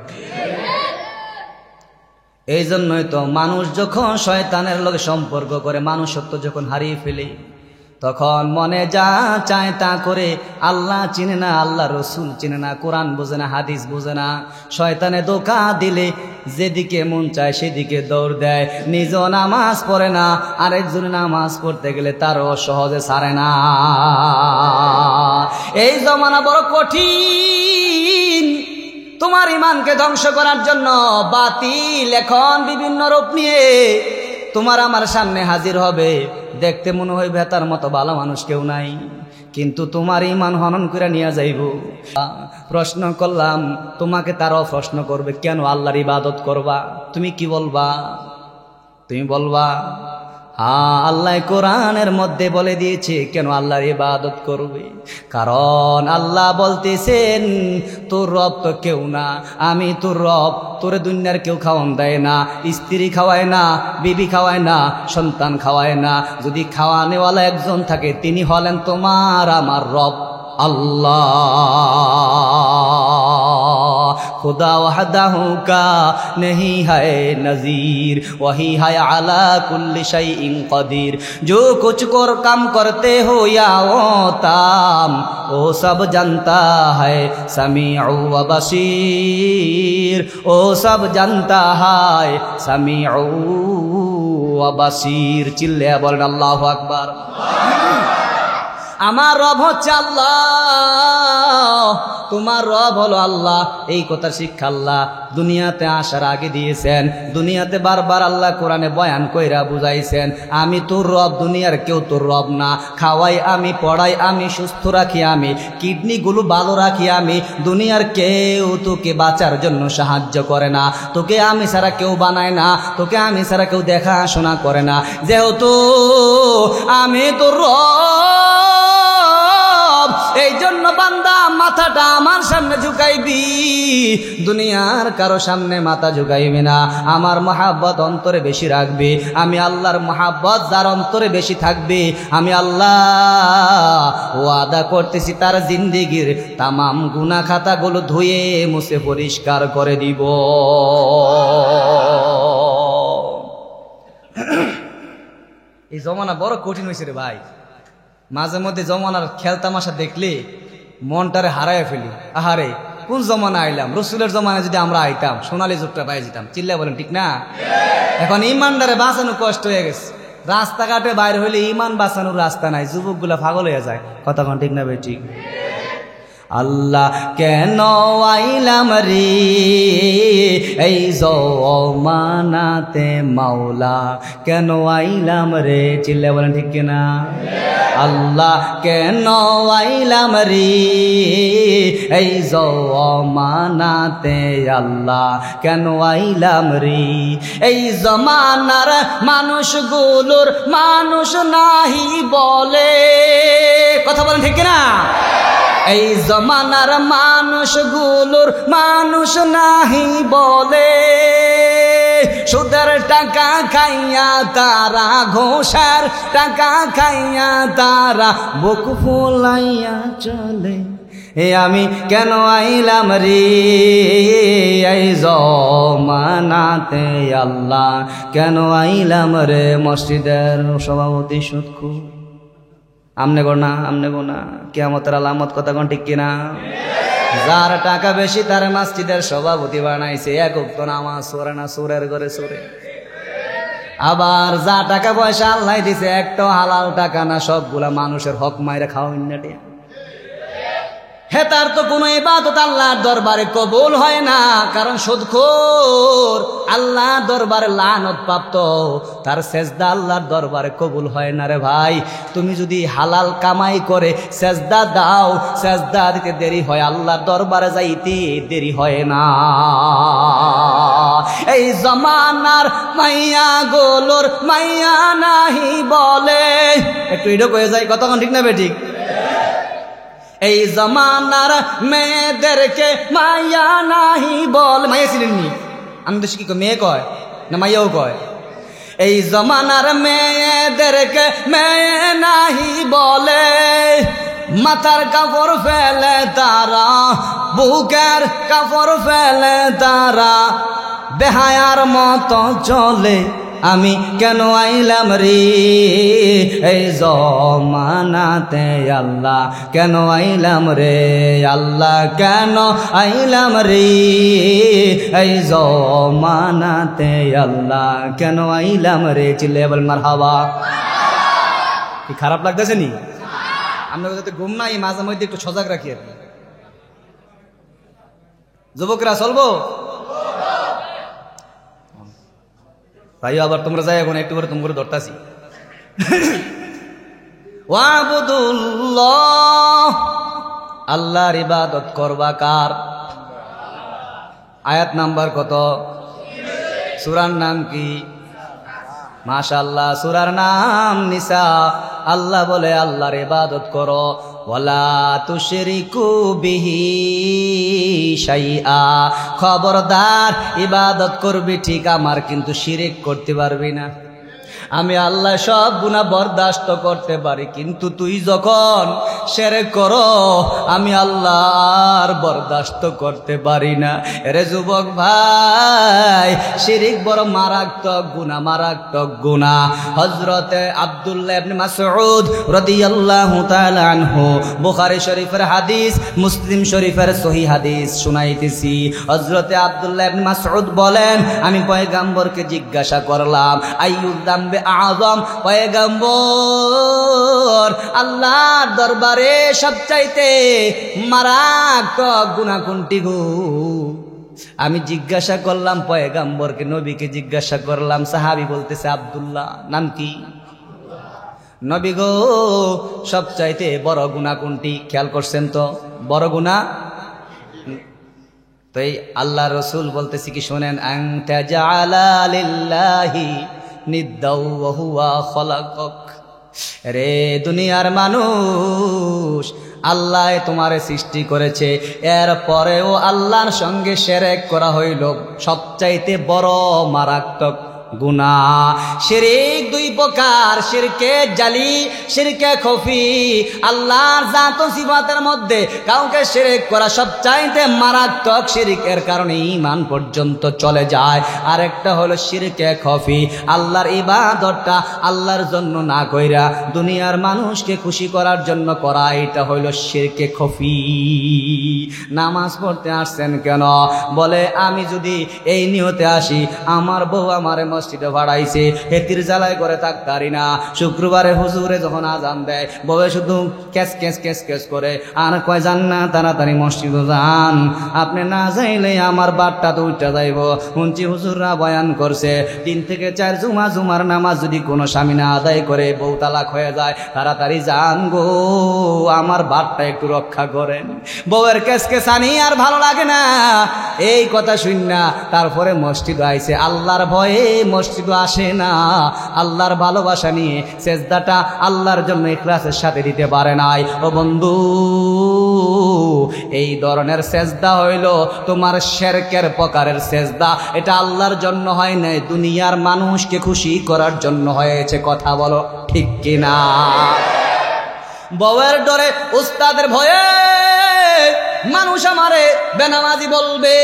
Speaker 1: এই জন্যই তো মানুষ যখন শয়তানের লগে সম্পর্ক করে, মানুষত্ব যখন হারিয়ে ফেলে, তখন মনে যা চায় তা করে। আল্লাহ চিনে না, আল্লাহ রসুল চিনে না, কোরআন বোঝে না, হাদিস বোঝে না। শয়তানে ধোঁকা দিলে যেদিকে মন চায় সেদিকে দৌড় দেয়। নিজেও নামাজ পড়ে না, আরেকজনে নামাজ পড়তে গেলে তারও সহজে ছাড়ে না। এই জমানা বড় কঠিন। তোমার ইমানকে ধ্বংস করার জন্য বাতিল এখন বিভিন্ন রূপ নিয়ে তোমার আমার সামনে হাজির হবে। দেখতে মনে হইবে তার মতো ভালো মানুষ কেউ নাই, কিন্তু তোমার ইমান হনন করে নিয়ে যাইব। প্রশ্ন করলাম তোমাকে, তারাও প্রশ্ন করবে কেন আল্লাহর ইবাদত করবা? তুমি কি বলবা? তুমি বলবা হ্যাঁ, আল্লাহ কোরআনের মধ্যে বলে দিয়েছে কেন আল্লাহর ইবাদত করবে। কারণ আল্লাহ বলতেছেন তোর রব তো কেউ না, আমি তোর রব। তোরে দুনিয়ার কেউ খাওয়ান দেয় না, স্ত্রী খাওয়ায় না, বিবি খাওয়ায় না, সন্তান খাওয়ায় না। যদি খাওয়ানেওয়ালা একজন থাকে তিনি হলেন তোমার আমার রব আল্লাহ। खुदा वहदहू का नहीं है नज़ीर, वही है अला कुल्ली शैइन कदीर। जो कुछ कर काम करते हो या वो ताम, वो सब जानता है समीउ व बसीर। वो सब जानता है समीउ व बसीर। चिल्ले बोलें अल्लाहु আকবার। আমার রব হচ্ছে আল্লাহ, তোমার রব হলো আল্লাহ। এই কথা শিক্ষা আল্লাহ দুনিয়াতে আসার আগে দিয়েছেন। দুনিয়াতে বারবার আল্লাহ কোরআনে বয়ান কইরা বুঝাইছেন, আমি তোর রব, দুনিয়ার কেউ তোর রব না। খাওয়াই আমি, পড়াই আমি, সুস্থ রাখি আমি, কিডনিগুলো ভালো রাখি আমি। দুনিয়ার কেউ তোকে বাঁচার জন্য সাহায্য করে না, তোকে আমি ছাড়া কেউ বানায় না, তোকে আমি ছাড়া কেউ দেখাশোনা করে না। যেহেতু আমি তোর রব, এই জন্য বান্দা মাথাটা আমার সামনে ঝুঁকাইবি, দুনিয়ার কারো সামনে মাথা ঝুঁকাইবি না। আমার মহাব্বত অন্তরে বেশি রাখবি। আমি আল্লাহর মহাব্বত যার অন্তরে বেশি থাকবে, আমি আল্লাহ ওয়াদা করতেছি তার জিন্দেগির তামাম গুনাহ খাতাগুলো ধুয়ে মুছে পরিষ্কার করে দিব। এই জমানা বড় কঠিন হয়েছে রে ভাই। মাঝে মধ্যে জমানার খেলতামাশা দেখলে মনটারে হারায় ফেলি। আহারে কোন জমানা আইলাম, রসুলের জমানায় যদি আমরা আইতাম সোনালী যুগটা পাই যেতাম। চিল্লা বলেন ঠিক না? এখন ইমানদারে বাঁচানো কষ্ট হয়ে গেছে। রাস্তাঘাটে বাইরে হইলে ইমান বাঁচানোর রাস্তা নাই, যুবকগুলা পাগল হয়ে যায়। কথা কোন ঠিক না ভাই? ঠিক। আল্লাহ কেন আইলাম রে এই জমানাতে, মাওলা কেন আইলাম রে? চিল্লা বলেন ঠিক কিনা? আল্লাহ কেন আইলাম রে এই জমানাতে, আল্লাহ কেন আইলাম রে? এই জমানার মানুষগুলোর মানুষ নাহি বলে। কথা বলেন ঠিক কিনা? এই জমানার মানুষগুলোর মানুষ নাহি বলে। সুদের টাকা খাইয়া তারা, ঘোষার টাকা খাইয়া তারা বুক ফুলাইয়া চলে। এ আমি কেন আইলাম রে এই জমানাতে, আল্লাহ কেন আইলাম রে? মসজিদের সভাপতি সুদখু আমনে গো না কিয়ামতের আলামত। কথা কোন ঠিক কিনা? যার টাকা বেশি তার মসজিদের সভাপতি বানাইছে, এক ওয়াক্ত নামাজ পড়ে না, সুরের ঘরে সুরে। আবার যা টাকা পয়সা আল্লাহ দিছে একটাও হালাল টাকা না, সবগুলা মানুষের হক মাইরা খাওয়া। হে তার তো কোনো ইবাদত আল্লাহর দরবারে কবুল হয় না, কারণ সুদখোর আল্লাহর দরবারে লানত প্রাপ্ত, তার সেজদা আল্লাহর দরবারে কবুল হয় না রে ভাই। তুমি যদি হালাল কামাই করে সেজদা দাও, সেজদা দিতে দেরি হয়, আল্লাহর দরবারে যাইতে দেরি হয় না। এই জমানার মাইয়া গোলোর মাইয়া নাহি বলে। একটু এটা কয়ে যায়, কতক্ষণ ঠিক না বেঠিক? এই জমানার মেয়েদেরকে মাইয়া নাহি বল। মাইয়া ছিলেননি, আমি তো কি মেয়ে কয় না মাইয়াও কয়? এই জমানার মেয়েদেরকে মেয়ে নাহি বলে। মাথার কাপড় ফেলে তারা, বুকের কাপড় ফেলে তারা, বেহায়ার মতো চলে। আমি কেন আইলাম রে এই জমানাতে, আল্লাহ কেন আইলাম রে? আল্লাহ কেন আইলাম রে এই জমানাতে, আল্লাহ কেন আইলাম রে? চিল্লে বল মারহাবা। কি খারাপ লাগতেছে নি? আমরা যাতে ঘুম নাই মাঝে মধ্যে একটু সজাগ রাখি আর কি। যুবকরা চলবো তাই, আবার তোমরা যাই এখন একটু করে তুমি করে ধরতাছি। ওয়াবুদুল্লাহ, আল্লাহর ইবাদত করবা কার? আয়াত নাম্বার কত? সূরার নাম কি? মাশাআল্লাহ, সূরার নাম নিসা। আল্লাহ বলে আল্লাহর ইবাদত করো, ওয়ালা তুশরিকু বিহি শাইআ। খবরদার, ইবাদত করবি ঠিক আমার, কিন্তু শিরিক করতে পারবি না। আমি আল্লাহ সব গুনাহ বরদাস্ত করতে পারি, কিন্তু তুই যখন শিরক করো আমি আল্লাহর বরদাস্ত করতে পারি না। এরে যুবক ভাই, শিরিক বড় মারাত্মক গুনাহ, মারাত্মক গুনাহ। হযরতে আব্দুল্লাহ ইবনে মাসউদ রাদিয়াল্লাহু তাআলা আনহু, বুখারী শরীফের হাদিস, মুসলিম শরীফের সহিহ হাদিস শুনাইতেছি। হযরতে আব্দুল্লাহ ইবনে মাসউদ বলেন, আমি পয়গম্বরকে জিজ্ঞাসা করলাম, আইয়ুয যামবি হাবিবে আযম পয়গম্বর, আল্লাহর দরবারে সবচাইতে মারাত্মক গুনাহ কোনটি গো? আমি জিজ্ঞাসা করলাম পয়গম্বরকে, নবীকে জিজ্ঞাসা করলাম। সাহাবী বলতেছে আব্দুল্লাহ। নাম কি? নবী গো, সবচাইতে বড় গুনাহ কোনটি? খেয়াল করছেন তো? বড় গুনাহ তো এই আল্লাহ রসুল বলতেছি কি শোনেন, আনতা জাআলা লিল্লাহি নিদ্দাও ওয়া হুয়া খালাকাক। রে দুনিয়ার মানুষ, আল্লাহ তোমারে সৃষ্টি করেছে, এর পরেও আল্লাহর সঙ্গে শিরক করা হইল সবচাইতে বড় মারাত্মক গুনাহ। শিরক দুই প্রকার, শিরকে জালি, শিরকে খফি। আল্লাহর জাত ও সিফাতের মধ্যে কাউকে শিরক করা সবচাইতে মারাত্মক, শিরকের কারণে ঈমান পর্যন্ত চলে যায়। আরেকটা হলো শিরকে খফি, আল্লাহর ইবাদতটা আল্লাহর জন্য না কইরা দুনিয়ার মানুষকে খুশি করার জন্য করা, এটা হইল শিরকে খফি। নামাজ পড়তে আসছেন কেন? বলে আমি যদি এই নিয়তে আসি, আমার বউ আমারে মসজিদে ভাড়াইছে, হেতির জ্বালায় করে থাকতারি না। শুক্রবারে হুজুরে যখন আজান দেয়, বউয়ে শুধু ক্যাস ক্যাস ক্যাস ক্যাস করে আর কয় যান না তাড়াতাড়ি মসজিদে যান, আপনি না যাইলে আমার বাটটা তো উঠা যাইব। শুনছি হুজুররা বয়ান করছে 3 থেকে 4 জুমার নামাজ যদি কোনো স্বামী না আদায় করে বউ তালাক হয়ে যায়, তাড়াতাড়ি যান গো, আমার বাটটা একটু রক্ষা করেন। বউয়ের ক্যাস ক্যাস আনি আর ভালো লাগে না। এই কথা শুন না তারপরে মসজিদ আইছে, আল্লাহর ভয়ে মসজিদ আসে না, আল্লাহর ভালোবাসা নিয়ে সেজদাটা আল্লাহর জন্য ইখলাসের সাথে দিতে পারে নাই। ও বন্ধু, এই ধরনের সেজদা হইল তোমার শিরকের প্রকারের সেজদা। এটা আল্লাহর জন্য হয় নাই, দুনিয়ার মানুষকে খুশি করার জন্য হয়েছে। কথা বলো ঠিক কিনা? বউয়ের ডরে, উস্তাদের ভয়ে মানুষ আমারে বেনামাজি বলবে,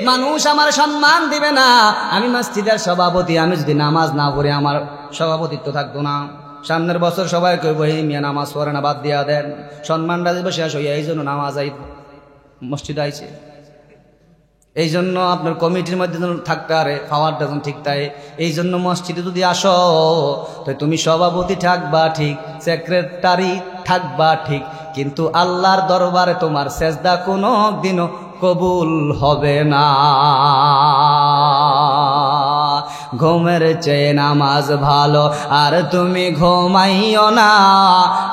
Speaker 1: মানুষ আমার সম্মান দিবে না। আমি মসজিদের সভাপতি, আমি যদি নামাজ না পড়ি আমার সভাপতিত্ব থাকতো না। সামনের বছর সবাই কইব এই মিয়া নামাজ পড়ে না, বাদ দিয়া দেন, সম্মানটা দিব শেষ হইয়া। এই জন্য নামাজ মসজিদ আইছে, এই জন্য আপনার কমিটির মধ্যে থাকতে পারে, পাওয়ারটা যখন ঠিক তাই। এই জন্য মসজিদে যদি আসো তো তুমি সভাপতি থাকবা ঠিক, সেক্রেটারি থাকবা ঠিক, কিন্তু আল্লাহর দরবারে তোমার সেজদা কোনো দিনও কবুল হবে না। ঘুমের চেয়ে নামাজ ভালো, আর তুমি ঘুমাইও না,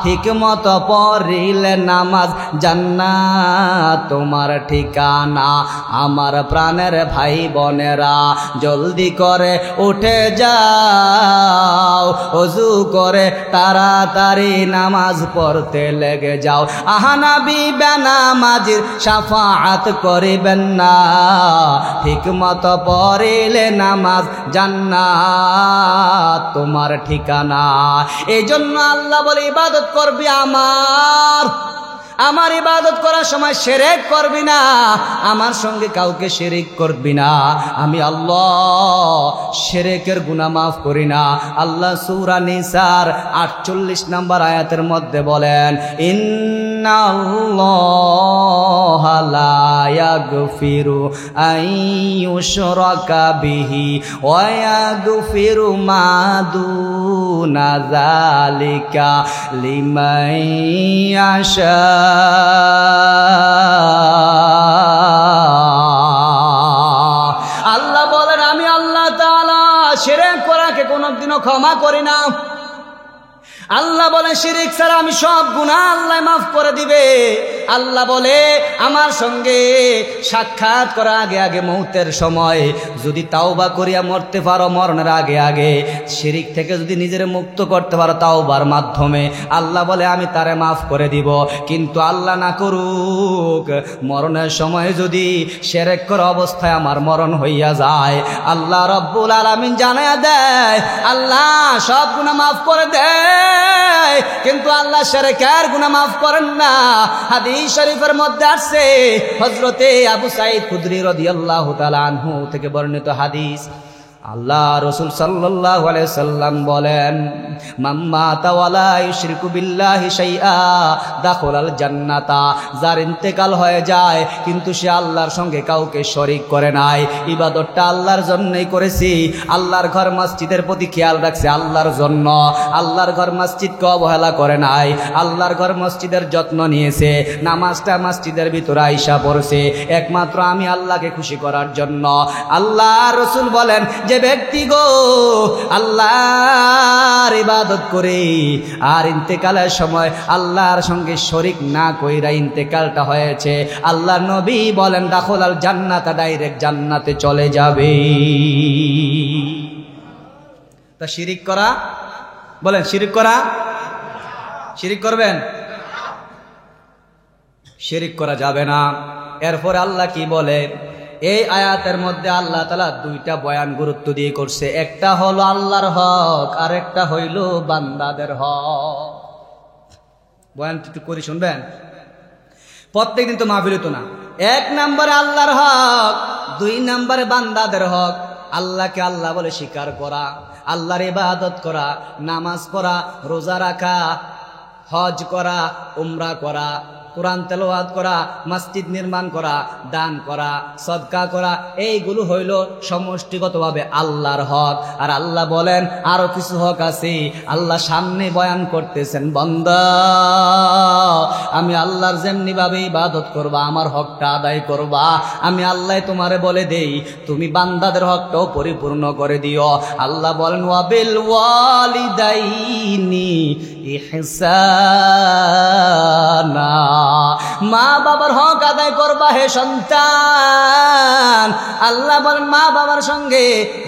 Speaker 1: ঠিক মতো পড়িলে নামাজ জান্নাত তোমার ঠিকানা। আমার প্রাণের ভাই বোনেরা, জলদি করে উঠে যাও, ওযু করে তাড়াতাড়ি নামাজ পড়তে লেগে যাও। আহানাবি বেনামাজির শাফাআত করিবেন না, ঠিক মতো পড়িলে নামাজ জান্নাত তোমার ঠিকানা। এই জন্য আল্লাহ বলে ইবাদত করবি আমার ইবাদত করার সময় শিরক করবি না, আমার সঙ্গে কাউকে শিরক করবি না। আমি আল্লাহ শিরকের গুনাহ মাফ করি না। আল্লাহ সূরা নিসার 48 নম্বর আয়াতের মধ্যে বলেন, ইন্নাল্লাহা লা ইয়াগফিরু আইয়ুশরাকা বিহি ওয়া ইয়াগফিরু মা দুনা যালিকা লিমান ইয়াশা। আল্লাহ বলেন, আমি আল্লাহ তাআলা শিরক করাকে কোনোদিনও ক্ষমা করি না। আল্লাহ বলে শিরক ছাড়া আমি সব গুনাহ আল্লাহ মাফ করে দিবে। আল্লাহ বলে আমার সঙ্গে সাক্ষাৎ করার আগে আগে মৌতের সময় যদি তাওবা করিয়া মরতে পারো, মরণের আগে আগে শিরক থেকে যদি নিজের মুক্ত করতে পারো তাওবার মাধ্যমে, আল্লাহ বলে আমি তারে মাফ করে দিব। কিন্তু আল্লাহ না করুক, মরণের সময় যদি শিরক করা অবস্থায় আমার মরণ হইয়া যায়, আল্লাহ রব্বুল আলামিন জানায়া দেয় আল্লাহ সব গুনাহ মাফ করে দেয়, কিন্তু আল্লাহ শিরকের গুনাহ মাফ করেন না। হাদিস শরীফের মধ্যে আছে, হযরতে আবু সাঈদ খুদরি রাদিয়াল্লাহু তাআলা আনহু থেকে বর্ণিত হাদিস, আল্লাহ রাসূল সাল্লাল্লাহু আলাইহি সাল্লাম বলেন, মান মাতা ওয়ালা ইউশরিকু বিল্লাহি শাইআ দাখালাল জান্নাতা। যার ইন্তেকাল হয়ে যায় কিন্তু সে আল্লাহর সঙ্গে কাউকে শরীক করে নাই, ইবাদতটা আল্লাহর জন্যই করেছি, আল্লাহর ঘর মসজিদের প্রতি খেয়াল রাখছে আল্লাহর জন্য, আল্লাহর ঘর মসজিদকে অবহেলা করে নাই, আল্লাহর ঘর মসজিদের যত্ন নিয়েছে, নামাজটা মসজিদের ভিতরে আইসা পড়ছে একমাত্র আমি আল্লাহকে খুশি করার জন্য। আল্লাহ রাসূল বলেন, যে ব্যক্তি গো আল্লাহর ইবাদত করে আর ইন্তেকালের সময় আল্লাহর সঙ্গে শরীক না কইরা ইন্তেকালটা হয়েছে, আল্লাহর নবী বলেন দাখালাল জান্নাত, ডাইরেক্ট জান্নাতে চলে যাবে। তা শিরিক করা, বলেন শিরিক করা, শিরিক করবেন? শিরিক করা যাবে না। এরপরে আল্লাহ কি বলে, এই আয়াতের মধ্যে আল্লাহ তাআলা দুইটা বয়ান গুরুত্ব দিয়ে করছে, একটা হলো আল্লাহর হক আর একটা হইল বান্দাদের হক। বয়ান একটু করে শুনবেন, প্রত্যেকদিন তো মাহফিল হতো না। এক নম্বরে আল্লাহর হক, দুই নম্বরে বান্দাদের হক। আল্লাহকে আল্লাহ বলে স্বীকার করা, আল্লাহর ইবাদত করা, নামাজ পড়া, রোজা রাখা, হজ করা, উমরা করা, কোরআন তেলাওয়াত করা, মসজিদ নির্মাণ করা, দান করা, সদকা করা, এইগুলো হইল সমষ্টিগতভাবে আল্লাহর হক। আর আল্লাহ বলেন আরো কিছু হক আছে, আল্লাহ সামনে বয়ান করতেছেন, বান্দা আমি আল্লাহর যেমনি ভাবে ইবাদত করবা, আমার হকটা আদায় করবা, আমি আল্লাহ তোমারে বলে দেই তুমি বান্দাদের হকটাও পরিপূর্ণ করে দিও। আল্লাহ বলেন ওয়াবিল ওয়ালিদাইনি ইহসানা, মা বাবার হক আদায় করবা হে সন্তান। আল্লাহ বলেন মা বাবার সঙ্গে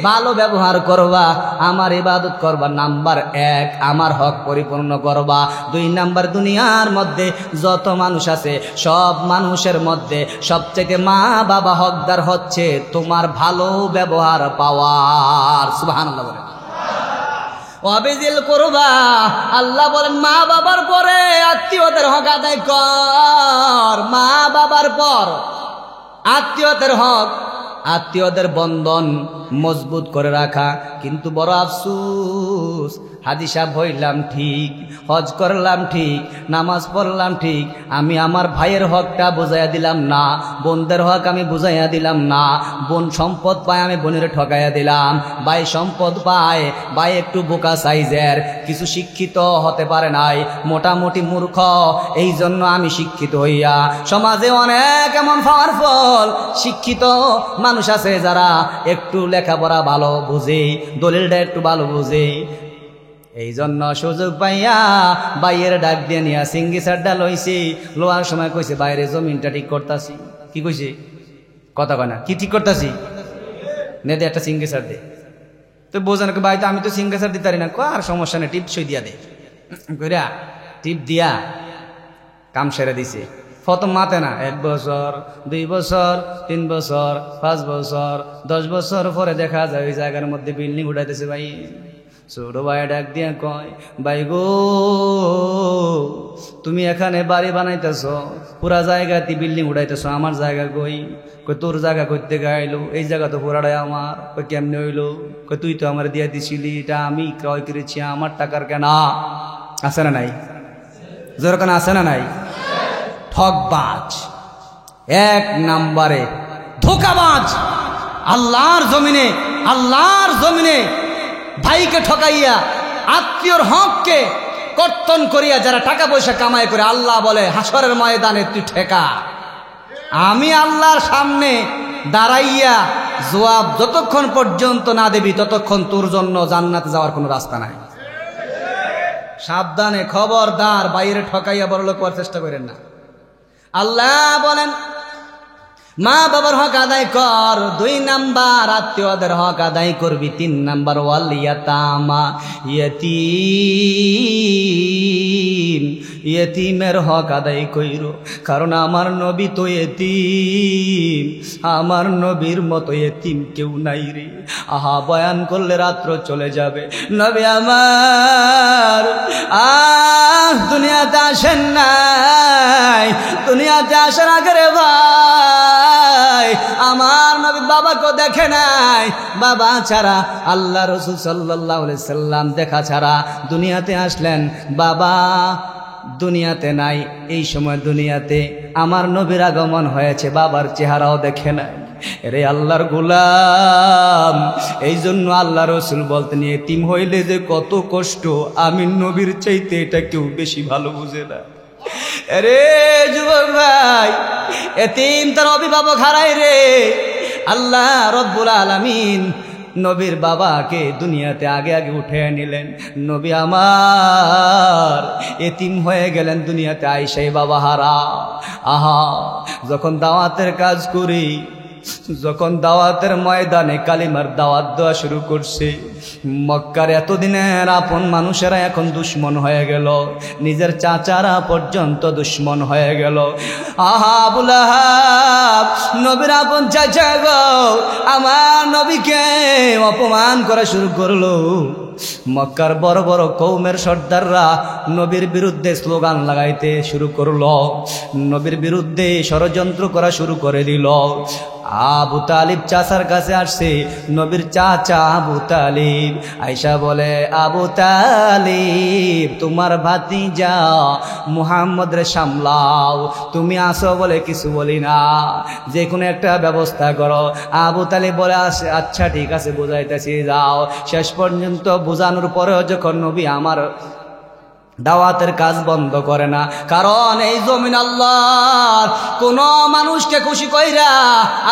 Speaker 1: ভালো ব্যবহার করবা, আমার ইবাদত করবা। নাম্বার এক, আমার হক পরিপূর্ণ করবা। দুই নাম্বার, দুনিয়ার মধ্যে যত মানুষ আছে সব মানুষের মধ্যে সবচেয়ে মা বাবা হকদার হচ্ছে তোমার ভালো ব্যবহার পাওয়ার। সুবহানাল্লাহ বলেন। ওয়াবিজিল কুরবা, আল্লাহ বলেন মা বাবার পরে আত্মীয়দের হক আদায় কর। মা বাবার পর আত্মীয়দের হক, আত্মীয়দের বন্ধন মজবুত করে রাখা। কিন্তু বড় আফসোস, হাজি সাহেব হইলাম ঠিক, হজ করলাম ঠিক, নামাজ পড়লাম ঠিক, আমি আমার ভাইয়ের হকটা বুঝাইয়া দিলাম না, বোনদের হক আমি বুঝাইয়া দিলাম না। বোন সম্পদ পায়, আমি বোনের ঠকাইয়া দিলাম। ভাই সম্পদ পায়, ভাই একটু বোকা সাইজের, কিছু শিক্ষিত হতে পারে নাই, মোটামুটি মূর্খ, এই জন্য আমি শিক্ষিত হইয়া। সমাজে অনেক এমন পাওয়ারফুল শিক্ষিত মানুষ আছে যারা একটু লেখাপড়া ভালো বুঝে, দলিলটা একটু ভালো বুঝে, এই জন্য সুযোগ পাইয়া বাইয়ের ডাক দিয়ে নিয়া সিঙ্গি সারটা লইছি। লোয়ার সময় কইছে বাইরে জমিনটা ঠিক করতাছি। কি কইছে? কথা কয় না, কি ঠিক করতাছি? নে দে একটা সিঙ্গি সার দে। তো বোঝানো ভাই, তো আমি তো সিঙ্গি সার দিতে পারি না। আর সমস্যা নেই, টিপ সই দিয়া দে। কইরা টিপ দিয়া কাম সেরে দিছে। প্রথম মাতে না, 1 বছর, 2 বছর, 3 বছর, 5 বছর, 10 বছর পরে দেখা যায় ওই জায়গার মধ্যে বিল্ডিং উঠাইতেছে। ভাই ছোট ভাই ডাক দিয়া কয়, ভাই গো তুমি এখানে বাড়ি বানাইতেছ, পুরা জায়গাতে বিল্ডিং উঠাইতেছ, আমার জায়গা কই? কই তোর জায়গা করতে গাইলো, এই জায়গা তো পুরাটাই আমার। কই কেমনে হইলো? কই তুই তো আমার দিয়া দিছিলি, এটা আমি ক্রয় করেছি, আমার টাকার কেনা। আছে না নাই? যেরকম আছে না নাই? ঠকবাজ, 1 নম্বরে ধোকাবাজ। আল্লাহর জমিনে, আল্লাহর জমিনে ভাইকে ঠকাইয়া আত্মীয়র হককে কর্তন করিয়া যারা টাকা পয়সা কামাই করে, আল্লাহ বলে হাসরের ময়দানে তুই ঠেকা, আমি আল্লাহর সামনে দাঁড়াইয়া জবাব যতক্ষণ পর্যন্ত না দেবি ততক্ষণ তোর জন্য জান্নাতে যাওয়ার কোনো রাস্তা নাই। সাবধানে, খবরদার বাইরে ঠকাইয়া বড়লোক হওয়ার চেষ্টা করেন না। আল্লাহ বলেন মা বাবার হক আদায় কর। 2 নাম্বার, আত্মীয়দের হক আদায় করবি। 3 নাম্বার, ওয়াল ইয়াতামা, ইয়তীম, ইয়তীমের হক আদায় কইর। কারণ আমার নবী তো ইয়তীম, আমার নবীর মতো ইয়তীম কেউ নাই রে। আহা, বয়ান করলে রাত্র চলে যাবে। নবী আমার দুনিয়াতে আসেন নাই, দুনিয়াতে আসার আগে রে ভাই নাই, আমার নবী বাবাকে দেখে নাই। বাবা ছাড়া আল্লাহ রাসূল সাল্লাল্লাহু আলাইহি সাল্লাম দেখা ছাড়া দুনিয়াতে আসলেন, বাবা দুনিয়াতে নাই। এই সময় দুনিয়াতে আমার নবীর আগমন হয়েছে, বাবার চেহারাও দেখে নাই। রে আল্লাহর গোলাম, এই জন্য আল্লাহ রসুল বলতেন এতিম হইলে যে কত কষ্ট, আমি নবীর চাইতে এটা কেউ বেশি ভালো বুঝে না। রে যুবক ভাই, এতিম তার অভিভাবক হারায় রে। আল্লাহ রব্বুল আলামিন নবীর বাবাকে দুনিয়াতে আগে আগে উঠে নিলেন। নবী আমার এতিম হয়ে গেলেন দুনিয়াতে আইসাই বাবা হারা। আহা, যখন দাওয়াতের কাজ করি, যখন দাওয়াতের ময়দানে কালিমার দাওয়াত দেওয়া শুরু করছে, মক্কার এতদিনের আপন মানুষেরা এখন দুশ্মন হয়ে গেল, নিজের চাচারা পর্যন্ত দুশ্মন হয়ে গেল। আহা, আবু লাহাব নবীর আপন চাচা গো, আমার নবীকে অপমান করা শুরু করলো। মক্কার বড় বড় কওমের সর্দাররা নবীর বিরুদ্ধে স্লোগান লাগাইতে শুরু করলো, নবীর বিরুদ্ধে ষড়যন্ত্র করা শুরু করে দিল। আবু তালিব চাচার কাছে আসছে, নবীর চাচা আবু তালিব আয়েশা বলে, আবু তালিব তোমার ভাতিজা মুহাম্মদ রে সামলাও, তুমি আসো বলে কিছু বলি না, যে কোনো একটা ব্যবস্থা করো। আবু তালিব বলে, আচ্ছা ঠিক আছে বুঝাইতেছি, যাও। শেষ পর্যন্ত বোঝানোর পরেও যখন নবী আমার দাওয়াতের কাজ বন্ধ করে না, কারণ এই জমিন আল্লাহর, কোন মানুষকে খুশি কইরা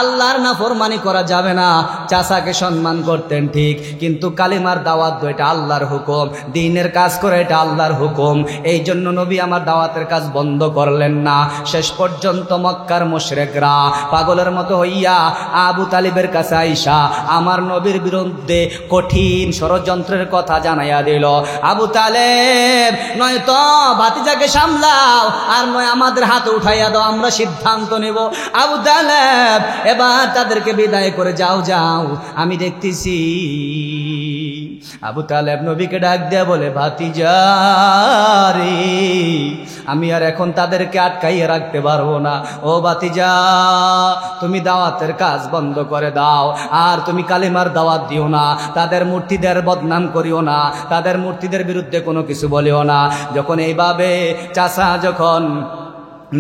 Speaker 1: আল্লাহর নাফরমানি করা যাবে না। চাচাকে সম্মান করতেন ঠিক, কিন্তু কালিমার দাওয়াত এটা আল্লাহর হুকুম, দ্বীনের কাজ করে এটা আল্লাহর হুকুম। এই জন্য নবী আমার দাওয়াতের কাজ বন্ধ করলেন না। শেষ পর্যন্ত মক্কার মুশরিকরা পাগলের মতো হইয়া আবু তালিবের কাছে আইসা আমার নবীর বিরুদ্ধে কঠিন ষড়যন্ত্রের কথা জানাইয়া দিল। আবু তালেব নয়তো ভাতিজাকে সামলাও, আর নয় আমাদের হাতে উঠাইয়া দাও, আমরা সিদ্ধান্ত নেব। আবু তালেব এবার তাদেরকে বিদায় করে যাও যাও, আমি দেখতেছি। আবু তালেব নবীকে ডাক দেয়া বলে, ভাতিজা রে, আমি আর এখন তাদেরকে আটকাইয়া রাখতে পারবো না। ও ভাতিজা, তুমি দাওয়াতের কাজ বন্ধ করে দাও, আর তুমি কালিমার দাওয়াত দিও না, তাদের মূর্তিদের বদনাম করিও না, তাদের মূর্তিদের বিরুদ্ধে কোনো কিছু বলিও না। যখন এইভাবে চাচা যখন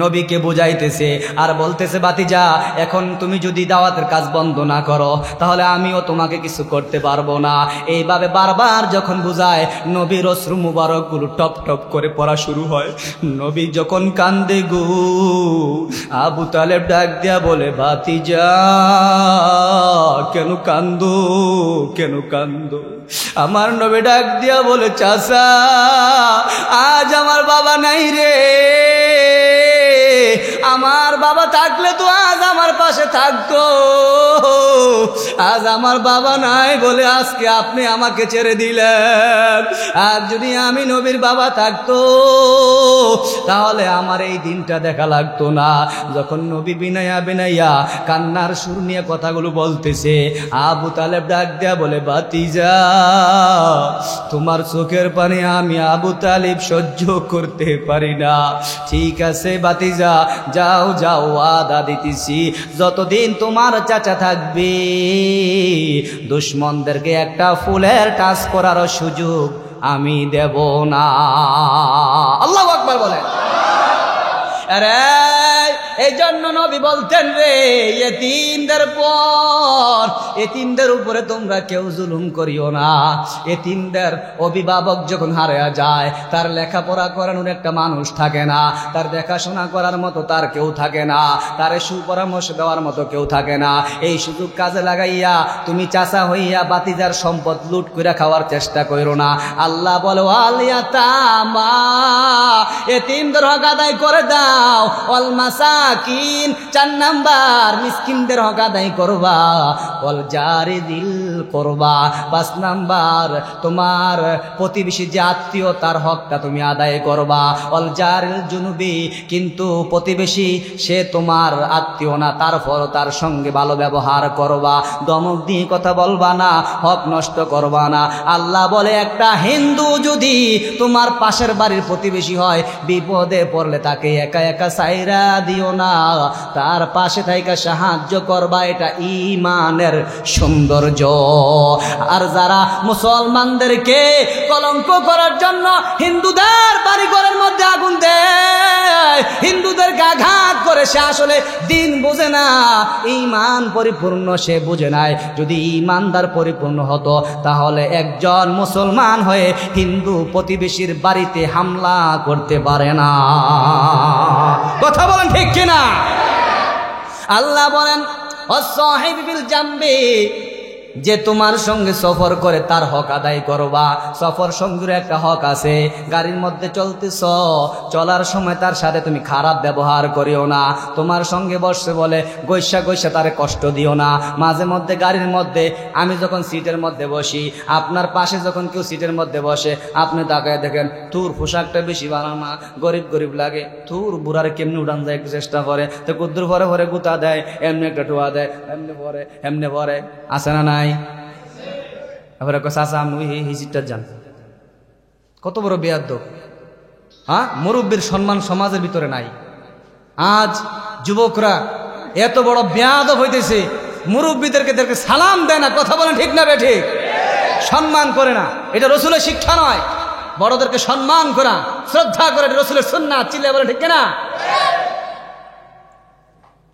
Speaker 1: নবীকে বুঝাইতেছে আর বলতেছে, বাতিজা এখন তুমি যদি দাওয়াতের কাজ বন্ধ না করো তাহলে আমিও তোমাকে কিছু করতে পারবো না, এইভাবে বারবার যখন বুঝায় নবীর অশ্রু মুবারকগুলো টপ টপ করে পড়া শুরু হয়। নবী যখন কান্দে গো, আবু তালেব ডাক দিয়া বলে, বাতিজা কেন কান্দো, কেন কান্দো? আমার নবী ডাক দিয়া বলে, চাচা আজ আমার বাবা নাই রে, আমার বাবা থাকলে তো আজ আমার পাশে থাকতো, আজ আমার বাবা নাই বলে আজকে আপনি আমাকে ছেড়ে দিলেন। আর যদি আমি নবীর বাবা থাকতো তাহলে আমার এই দিনটা দেখা লাগতো না। যখন নবী বিনাইয়া বিনাইয়া কান্নার সুর নিয়ে কথাগুলো বলতেছে, আবু তালেব ডাক দেয়া বলে, বাতিজা তোমার চোখের পানি আমি আবু তালিব সহ্য করতে পারি না। ঠিক আছে বাতিজা, যাও যাও, ওয়াদা দিতেছি যতদিন তোমার চাচা থাকবে দুশ্মনদেরকে একটা ফুলের টাচ করার সুযোগ আমি দেব না। আল্লাহু আকবার বলেন। আরে এই জন্য নবী বলতেন রে, এতিমদের পর এতিমদের উপরে তোমরা কেউ জুলুম করিও না। এতিমদের অভিভাবক যখন হারিয়ে যায়, তার লেখাপড়া করানোর একটা মানুষ থাকে না, তার দেখাশোনা করার মতো তার কেউ থাকে না, তার সুপরামর্শ দেওয়ার মতো কেউ থাকে না। এই সুযোগ কাজে লাগাইয়া তুমি চাচা হইয়া বাতিজার সম্পদ লুট করে খাওয়ার চেষ্টা করো না। আল্লাহ বলে, ওয়াল ইয়াতামা, এতিমদের হক আদায় করে দাও, ওয়াল মাসাকিন, 4 নাম্বার মিসকিনদের হক আদায় করবা, ওয়াল জারি দিল করবা, 5 নাম্বার তোমার প্রতিবেশী যে আত্মীয় তার হকটা তুমি আদায় করবা, ওয়াল জারিল জুনুবি, কিন্তু প্রতিবেশী সে তোমার আত্মীয় না, তারপর তার সঙ্গে ভালো ব্যবহার করবা, দমক দিয়ে কথা বলবা না, হক নষ্ট করবা না। আল্লাহ বলে, একটা হিন্দু যদি তোমার পাশের বাড়ির প্রতিবেশী হয়, বিপদে পড়লে তাকে একা একা সাইরা দিও না, তার পাশে থাইকা সাহায্য করবা, এটা ঈমানের সৌন্দর্য। আর যারা মুসলমানদেরকে কলঙ্ক করার জন্য হিন্দুদের বাড়িঘরের মধ্যে আগুন দেয়, হিন্দুদেরকে আঘাত করে, সে আসলে দিন বোঝে না, ঈমান পরিপূর্ণ সে বুঝে নাই। যদি ঈমানদার পরিপূর্ণ হতো তাহলে একজন মুসলমান হয়ে হিন্দু প্রতিবেশীর বাড়িতে হামলা করতে পারে না। কথা বলেন ঠিক কিনা? আল্লাহ বলেন ওয়াসসাহিবি বিল জামবি, যে তোমার সঙ্গে সফর করে তার হক আদায় করবা। সফর সঙ্গীর একটা হক আছে, গাড়ির মধ্যে চলতেছ, চলার সময় তার সাথে তুমি খারাপ ব্যবহার করিও না। তোমার সঙ্গে বসে বলে গৈসা গৈসা তারে কষ্ট দিও না। মাঝে মধ্যে গাড়ির মধ্যে আমি যখন সিটের মধ্যে বসি, আপনার পাশে যখন কেউ সিটের মধ্যে বসে, আপনি তাকায় দেখেন তোর পোশাকটা বেশি ভালো না, গরিব গরিব লাগে, তোর বুড়ারে কেমনি উড়ান যায় একটু চেষ্টা করে, তো কুদ্দুর ভরে ভরে গুতা দেয়, এমনি একটা টোয়া দেয়, এমনি ভরে, আসে না নাই? এবারে চাচা আমি হিজিটটা যান, কত বড় বেয়াদ্দব! হ্যাঁ, মুরব্বীর সম্মান সমাজের ভিতরে নাই। আজ যুবকরা এত বড় বেয়াদব হইতেছে, মুরব্বীদেরকে সালাম দেয় না। কথা বলেন ঠিক না বেঠিক? সম্মান করে না, এটা রসুলের শিক্ষা নয়। বড়দেরকে সম্মান করা, শ্রদ্ধা করে, এটা রসুলের সুন্নাত। চিল্লায় বলে ঠিক না?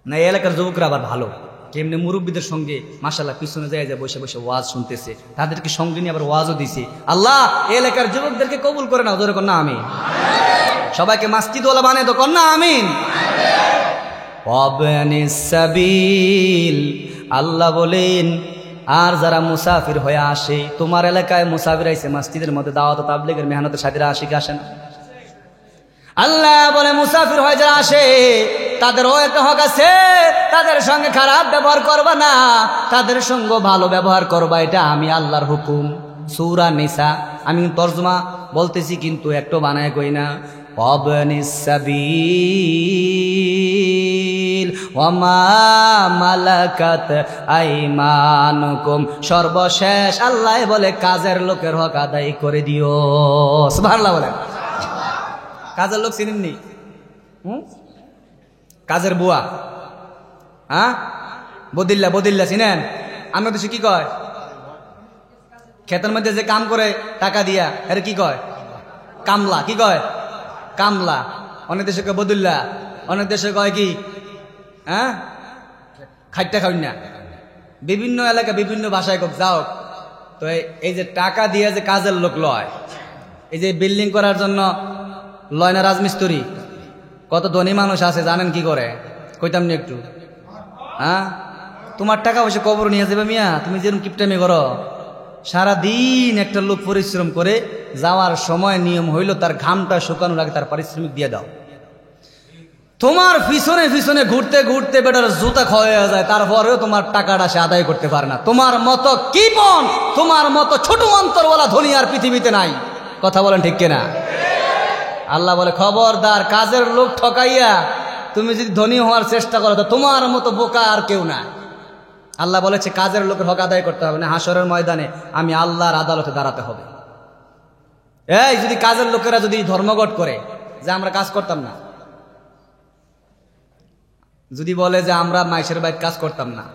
Speaker 1: না, এই এলাকার যুবকরা আবার ভালো, কেমনি মুরব্বীদের সঙ্গে মাশাআল্লাহ পিছনে যায় বসে বসে ওয়াজ শুনতেছে, তাদেরকে সঙ্গে নিয়ে আবার ওয়াজও দিছে। আল্লাহ এই এলাকার যুবকদেরকে কবুল করে নাও, জোরে কর না আমিন। সবাইকে মাসজিদওয়ালা বানায় তো, কর না আমিন। ওয়াবনিস সাবিল, আল্লাহ বলেন আর যারা মুসাফির হয়ে আসে, তোমার এলাকায় মুসাফির আইছে, মসজিদের মধ্যে দাওয়াত তাবলীগের মেহনতের সাথীরা আসে কি আসে না? আল্লাহ বলে মুসাফির হয়ে যারা আসে তাদেরও একটা হক আছে, তাদের সঙ্গে খারাপ ব্যবহার করবা না, তাদের সঙ্গে ভালো ব্যবহার করবা, এটা আমি আল্লাহর হুকুম। সূরা নিসা, আমি তরজমা বলতেছি কিন্তু একটু বানায় কই না। ওয়াবনিস সাবিল ওয়ামা মালাকাত আইমানুকুম, সর্বশেষ আল্লাহ বলে কাজের লোকের হক আদায় করে দিও। সুবহানাল্লাহ বলেন। কাজের লোক চিনেননি? কাজের বুয়া, হ্যাঁ, বদিল্লা চিনেন? আমরা দেশে কি কয়? ক্ষেতের মধ্যে যে কাম করে টাকা দিয়া, এর কি কয়? কামলা। কি কয়? কামলা। অনেক দেশে কয় বদিল্লা, অনেক দেশে কয় কি, হ্যাঁ, খাইটা খাই না। বিভিন্ন এলাকা বিভিন্ন ভাষায় কক যাও। তো এই যে টাকা দিয়ে যে কাজের লোক লয়, এই যে বিল্ডিং করার জন্য লয় না রাজমিস্ত্রি, কত ধনী মানুষ আছে জানেন কি করে? কইতাম নি একটু? হ্যাঁ, তোমার টাকা পয়সা কবর নিয়ে যাবে মিয়া, তুমি যেরকম কিপটামি করো। সারাদিন একটা লোক পরিশ্রম করে যাওয়ার সময় নিয়ম হইল তার ঘামটা শুকানোর আগে তার পারিশ্রমিক দিয়ে দাও। তোমার পিছনে পিছনে ঘুরতে ঘুরতে বেটার জুতা ক্ষয় যায়, তারপরেও তোমার টাকাটা সে আদায় করতে পারে না। তোমার মতো কিপন, তোমার মতো ছোট অন্তরওয়ালা ধনী আর পৃথিবীতে নাই। কথা বলেন ঠিক কিনা? আল্লাহ বলে খবরদার, কাজের লোক ঠকাইয়া তুমি যদি ধনী হওয়ার চেষ্টা করো তো তোমার মতো বোকা আর কেউ না। আল্লাহ বলেছে কাজের লোকের হক আদায় করতে হবে না, হাসরের ময়দানে আমি আল্লাহর আদালতে দাঁড়াতে হবে। এই যদি কাজের লোকেরা যদি ধর্মঘট করে যে আমরা কাজ করতাম না, যদি বলে যে আমরা মাইশের বাইক কাজ করতাম না,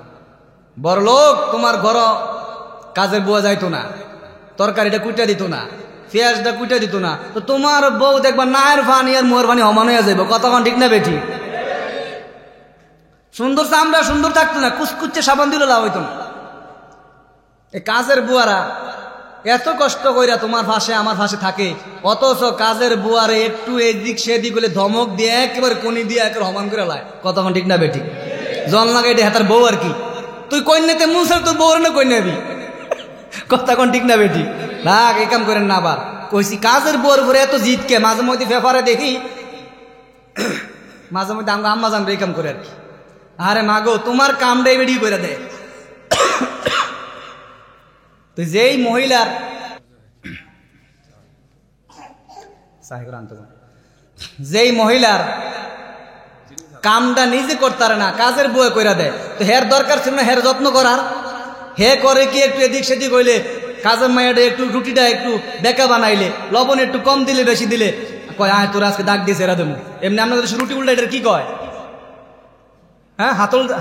Speaker 1: বড় লোক তোমার ঘর কাজের বুয়া যাইতো না, তরকারিটা কুইটা দিত না, পেঁয়াজটা কুইটা দিত না, তো তোমার বউ দেখবা নায়ের ফানি আর মোয়ের ফানি সমান হয়ে যাইব। কতক্ষণ ঠিক না বেঠি? সুন্দর চামড়া সুন্দর থাকতো না, কুচকুচ্ছে সাবান দিলে লাভ হইতো না। এই কাজের বুয়ারা এত কষ্ট কইরা তোমার ফাঁসে আমার ফাঁসে থাকে, অথচ কাজের বুয়ারে একটু এদিক সেদিক হলে ধমক দিয়ে একেবারে কোনি দিয়ে একেবারে সমান করে লায়। কতক্ষণ ঠিক না বেঠি? জন লাগে এটা হাতার বউ আর কি, তুই কন্যাতে মুসার তোর বউর না কই নেবি। কতক্ষণ ঠিক না বেঠি? রাগ এই কাম করেন না। আবার কইছি কাজের বউর ঘরে এত জিতকে, মাঝে মধ্যে পেপারে দেখি, মাঝে মধ্যে আমরা আম্মা জানবে এই কাম করে আর কি। আরে মাগো তোমার কামটাই বেরিয়ে করে দেয়। তো যেই মহিলার কামটা নিজে করতে পারে না, কাজের বউয়ে কইরা দেয়, তো হের দরকার ছিল না হের যত্ন করার? হে করে কি একটু এদিক সেদিক হইলে, কাজের মাইয়াটা একটু রুটিটা একটু বেকা বানাইলে, লবণ একটু কম দিলে বেশি দিলে কয় আয় তোর আজকে দাগ দিয়েছে এরা দেবো। এমনি আপনাদের রুটি উল্টা এটার কি কয়? হ্যাঁ,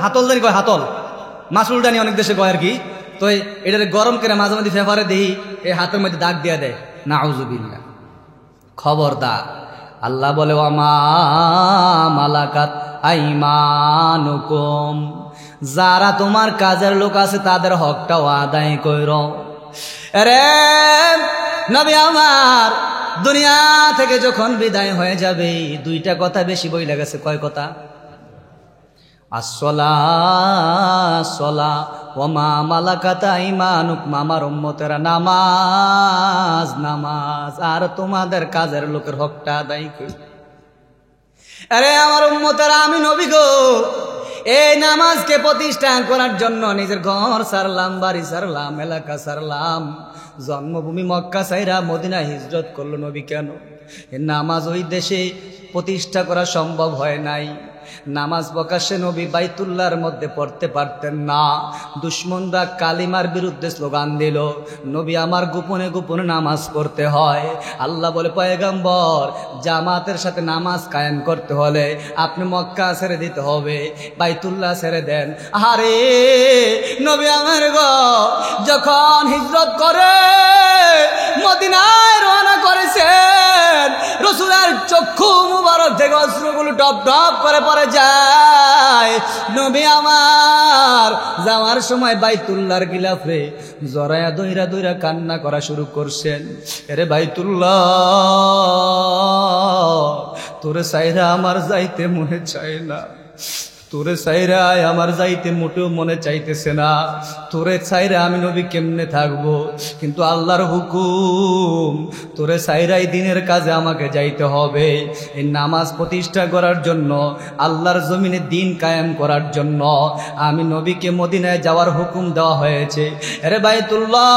Speaker 1: হাতলদানি কয়, হাতল মাসুলদানি অনেক দেশে কয় আর কি। তো এটার গরম করে মাঝে মাঝে ফেফারে দেই, এই হাতের মধ্যে দাগ দিয়ে দেয়। নাউজুবিল্লাহ। খবরদার, আল্লাহ বলে ওয়ামা মালাকাত আইমানুকুম, যারা তোমার কাজের লোক আছে তাদের হকটাও আদায় কইরো। আরে নবী আমার দুনিয়া থেকে যখন বিদায় হয়ে যাবে, দুইটা কথা বেশি বই লেগেছে। কয় কথা? আসসালা ওয়ামা মালাকাত আইমানুকুম, আমার উম্মতেরা নামাজ নামাজ আর তোমাদের কাজের লোকের হকটা আদায় করি। আরে আমার উম্মতেরা, আমি নবী গো, এই নামাজকে প্রতিষ্ঠা করার জন্য নিজের ঘর ছাড়লাম, বাড়ি ছাড়লাম, এলাকা ছাড়লাম, জন্মভূমি মক্কা ছাইরা মদিনা হিজরত করলো নবী। কেন? এই নামাজ ওই দেশে প্রতিষ্ঠা করা সম্ভব হয় নাই। নামাজ প্রকাশ্যে নবী বাইতুল্লাহর মধ্যে পড়তে পারতেন না। দুশ্মনরা কালিমার বিরুদ্ধে স্লোগান দিল, নবী আমার গোপনে গোপনে নামাজ পড়তে হয়। আল্লাহ বলে পয়গম্বর, জামাতের সাথে নামাজ কায়েম করতে হলে আপনি মক্কা ছেড়ে দিতে হবে, বাইতুল্লাহ ছেড়ে দেন। আরে নবী আমার গো যখন হিজরত করে মদিনায় রওনা করেছেন, রাসূলের চক্ষু মুবারক থেকে অশ্রুগুলো টপ টপ করে পড়ে যায়। নবী আমার যাওয়ার সময় বাইতুল্লাহর গিলাফে জড়ায়া দইরা দইরা কান্না করা শুরু করছেন। এরে বাইতুল্লাহ, তোরে সাইরা আমার যাইতে মনে চায় না, তোরে সাইরা আমার যাইতে মোটেও মনে চাইতেছে না। তোরে সাইরা আমি নবী কেমনে থাকবো? কিন্তু আল্লাহর হুকুম, তোরে সাইরাই দিনের কাজে আমাকে যাইতে হবে। এই নামাজ প্রতিষ্ঠা করার জন্য, আল্লাহর জমিনে দিন কায়েম করার জন্য আমি নবীকে মদিনায় যাওয়ার হুকুম দেওয়া হয়েছে। আরে বাইতুল্লাহ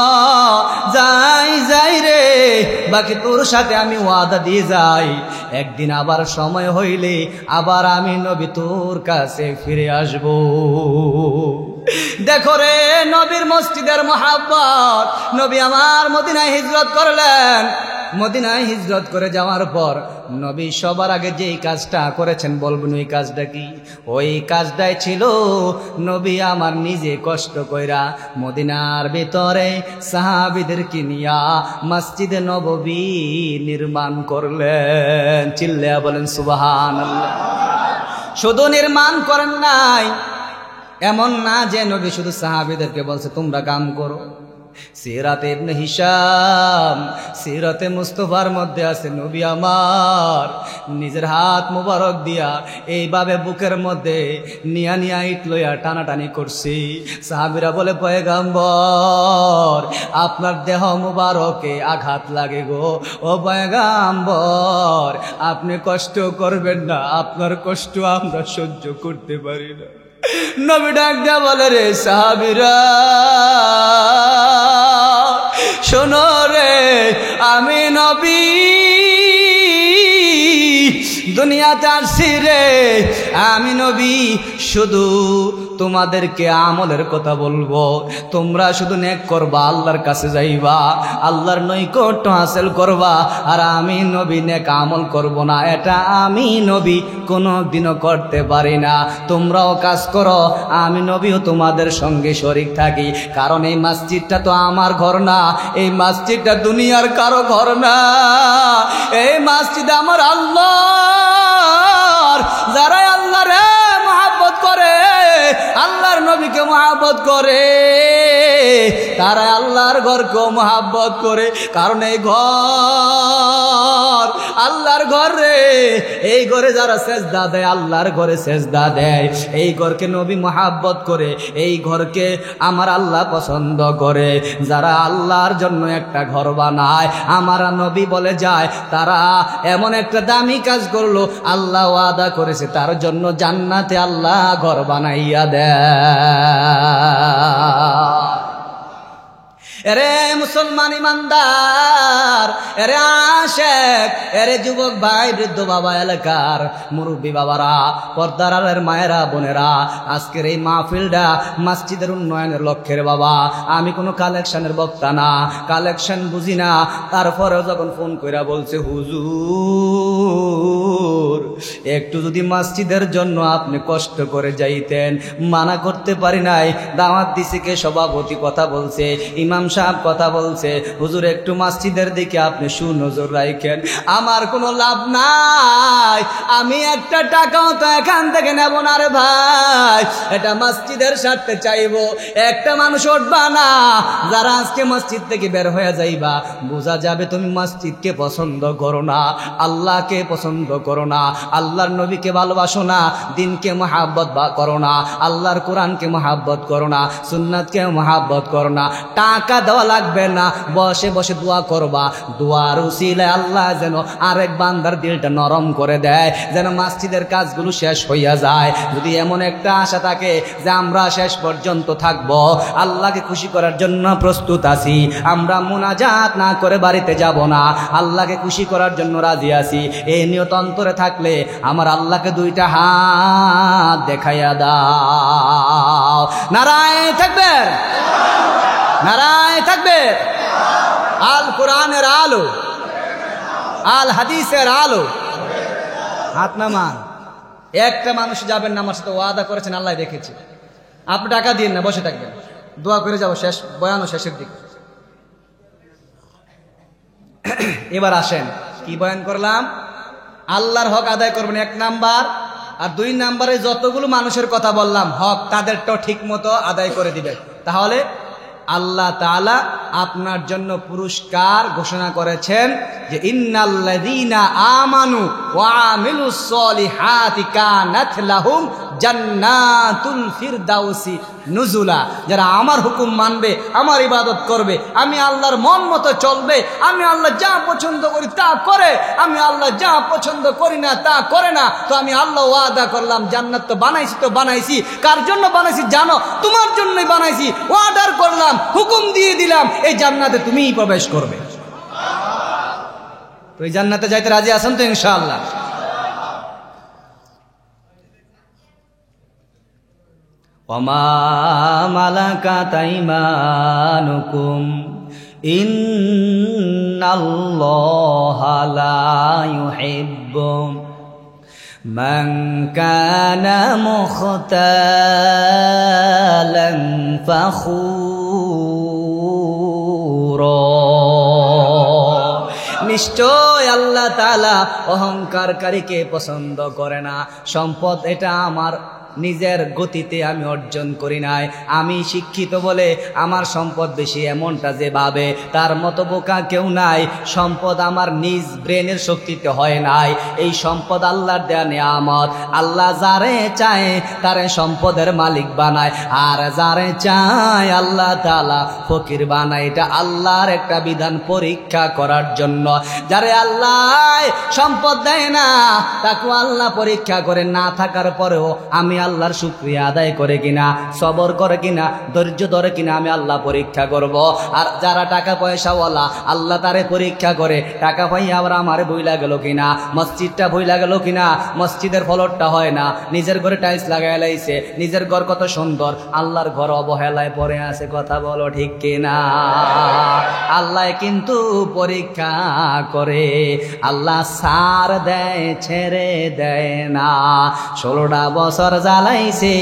Speaker 1: যাই যাই রে, বাকি তোর সাথে আমি ওয়াদা দিয়ে যাই, একদিন আবার সময় হইলে আবার আমি নবী তোর কাছে ফিরে আসব। দেখো রে নবীর মসজিদের মহাব্বত। নবী আমার মদিনায় হিজরত করলেন। মদিনায় হিজরত করে যাওয়ার পর নবী সবার আগে যেই কাজটা করেছেন, বলবেন ওই কাজটা কি? ওই কাজটাই ছিল নবী আমার নিজে কষ্ট কইরা মদিনার ভিতরে সাহাবীদেরকে নিয়া মসজিদে নববী নির্মাণ করলেন। চিল্লায়া বলেন সুবহানাল্লাহ। শুধু নির্মাণ করেন নাই, এমন না যে নবী শুধু সাহাবীদেরকে বলছে তোমরা কাম করো। সিরাতে ইবনে হিশাম, সিরাতে মুস্তাফার মধ্যে আছে নবী আমার নিজের হাত মুবারক দিয়া এইভাবে বুকের মধ্যে নিয়া নিয়া ইট লইয়া টানাটানি করছি। সাহাবীরা বলে পয়গম্বর আপনার দেহ মুবারকে আঘাত লাগে গো, ও পয়গম্বর আপনি কষ্ট করবেন না, আপনার কষ্ট আমরা সহ্য করতে পারি না। নবী ডাক দিয়া বলে রে সাহাবীরা শোনো রে, আমি নবী দুনিয়াতে আসছি রে, আমি নবী শুধু তোমাদেরকে আমলের কথা বলবো। তোমরা শুধু নেক করবা, আল্লাহর কাছে যাইবা, আল্লাহর নৈকট্য হাসিল করবা। আর আমি নবী নেক আমল করব না, এটা আমি নবী কোনোদিনও করতে পারি না। তোমরাও কাজ করো, আমি নবীও তোমাদের সঙ্গে শরীক থাকি। কারণ এই মসজিদটা তো আমার ঘর না, এই মসজিদটা দুনিয়ার কারো ঘর না। এই মসজিদ আমার আল্লাহর। যারা আল্লাহর মহব্বত করে, আল্লাহর নবীকে মহব্বত করে, তারা আল্লাহর ঘরকেও মহব্বত করে। কারণ এই ঘর আল্লাহর ঘর রে, এই ঘরে যারা সেজদা দেয় আল্লাহর ঘরে সেজদা দেয়। এই ঘরকে নবী মহব্বত করে, এই ঘরকে আমার আল্লাহ পছন্দ করে। যারা আল্লাহর জন্য একটা ঘর বানায়, আমার নবী বলে যায় তারা এমন একটা দামি কাজ করলো, আল্লাহ ওয়াদা করেছে তার জন্য জান্নাতে আল্লাহ ঘর বানাইয়া দেয়। এরে মুসলমান ইমানদার, এরে আশেক, এরে যুবক ভাই, বৃদ্ধ বাবা, এলাকার মুরব্বী বাবারা, পর্দার আড়ালের মায়েরা, বোনেরা, আজকের এই মাহফিলটা মসজিদের উন্নয়নের লক্ষ্যের বাবা। আমি কোনো কালেকশনের বক্তা না, কালেকশন বুঝি না। তারপরেও যখন ফোন কইরা বলছে হুজুর একটু যদি মসজিদের জন্য আপনি কষ্ট করে যাইতেন, মানা করতে পারি নাই। দাওয়াত দিছে কে? সভাপতি কথা বলছে, ইমাম সাহেব কথা বলছে, হুজুর একটু মসজিদের দিকে আপনি সুনজর রাখেন। আমার কোনো লাভ নাই, আমি একটা টাকাও তো এখান থেকে নেব না রে ভাই, এটা মসজিদের স্বার্থে চাইবো। একটা মানুষ উঠবা না, যারা আজকে মসজিদ থেকে বের হয়ে যাইবা, বোঝা যাবে তুমি মসজিদকে পছন্দ করো না, আল্লাহকে পছন্দ করো না, আল্লাহর নবীকে ভালোবাসো না, দিনকে মহাব্বত করো না, আল্লাহর কোরআনকে মহাব্বত করো না, সুন্নাতকে মহাব্বত করো না। টাকা দেওয়া লাগবে না, বসে বসে দোয়া করবা। দোয়ার উসিলায় আল্লাহ যেন আরেক বান্দার দিলটা নরম করে দেয়, যেন মসজিদের কাজগুলো শেষ হইয়া যায়। যদি এমন একটা আশা থাকে যে আমরা শেষ পর্যন্ত থাকবো, আল্লাহকে খুশি করার জন্য প্রস্তুত আছি, আমরা মুনাজাত না করে বাড়িতে যাব না, আল্লাহকে খুশি করার জন্য রাজি আছি, এই নিয়ত অন্তরে থাকলে আমার আল্লাহকে দুইটা হাত দেখাইয়া দাও। নারায়ে তাকবীর, নারায়ে তাকবীর। আল কোরআনের আলো, আল হাদিসের আলো। হাত নামান। একটা মানুষ যাবেন না, আমার সাথে ওয়াদা করেছেন, আল্লাহ দেখেছে। আপনি টাকা দিন না, বসে থাকবেন, দোয়া করে যাবো, শেষ বয়ানও শেষের দিকে। এবার আসেন, কি বয়ান করলাম? আল্লাহর হক আদায় করবেন 1 নাম্বার, আর 2 নাম্বারে যতগুলো মানুষের কথা বললাম হক, তাদেরটাও ঠিক মতো আদায় করে দিবেন। তাহলে আল্লাহ তাআলা আপনার জন্য পুরস্কার ঘোষণা করেছেন যে ইন্নাল্লাযীনা আমানু ওয়া আমিলুস সলিহাতি কানাত লাহুম জান্নাতুল ফিরদাউসি নুজুলা। যারা আমার হুকুম মানবে, আমার ইবাদত করবে, আমি আল্লাহর মন মতো চলবে, আমি আল্লাহ যা পছন্দ করি তা করে, আমি আল্লাহ যা পছন্দ করি না তা করে না, তো আমি আল্লাহ ওয়াদা করলাম জান্নাত তো বানাইছি। কার জন্য বানাইছি জানো? তোমার জন্যই বানাইছি। অর্ডার করলাম, হুকুম দিয়ে দিলাম, এই জান্নাতে তুমিই প্রবেশ করবে। তো এই জান্নাতে যাইতে রাজি আছেন তো ইনশাআল্লাহ? ওমা মালাকাত আইমানুকুম ইন্নাল্লাহা লা ইউহিব্বু মান কানা মুখতালান ফখুরা। নিশ্চয় আল্লাহ তাআলা অহংকারকারীকে পছন্দ করে না। সম্পদ এটা আমার নিজের গতিতে আমি অর্জন করি নাই, আমি শিক্ষিত বলে আমার সম্পদ বেশি এমনটা যে ভাবে, তার মতো বোকা কেউ নাই। সম্পদ আমার নিজ ব্রেনের শক্তিতে হয় নাই, এই সম্পদ আল্লাহর দেয়া নিয়ামত। আল্লাহ যারে চায় তারে সম্পদের মালিক বানায়, আর যারে চায় আল্লাহ তাআলা ফকির বানায়। এটা আল্লাহর একটা বিধান, পরীক্ষা করার জন্য। যারে আল্লাহ সম্পদ দেয় না তাকে আল্লাহ পরীক্ষা করে, না থাকার পরেও আমি আল্লাহর শুকরিয়া আদায় করে কিনা, সবর করে কিনা, ধৈর্য ধরে কিনা, আমি আল্লাহ পরীক্ষা করব। আর যারা টাকা পয়সাওয়ালা, আল্লাহ তারে পরীক্ষা করে, টাকা পাইয়া আবার আমারে বইলা গেল কিনা, মসজিদটা বইলা গেল কিনা, মসজিদের ফলকটা হয় না, নিজের ঘরে টাইলস লাগাই লাইছে, নিজের ঘর কত সুন্দর, আল্লাহর ঘর অবহেলায় পড়ে আছে। কথা বলো ঠিক কিনা? আল্লাহ কিন্তু পরীক্ষা করে, আল্লাহ সার দেয়, ছেড়ে দেয় না। 16টা বছর জ্বালাইছে,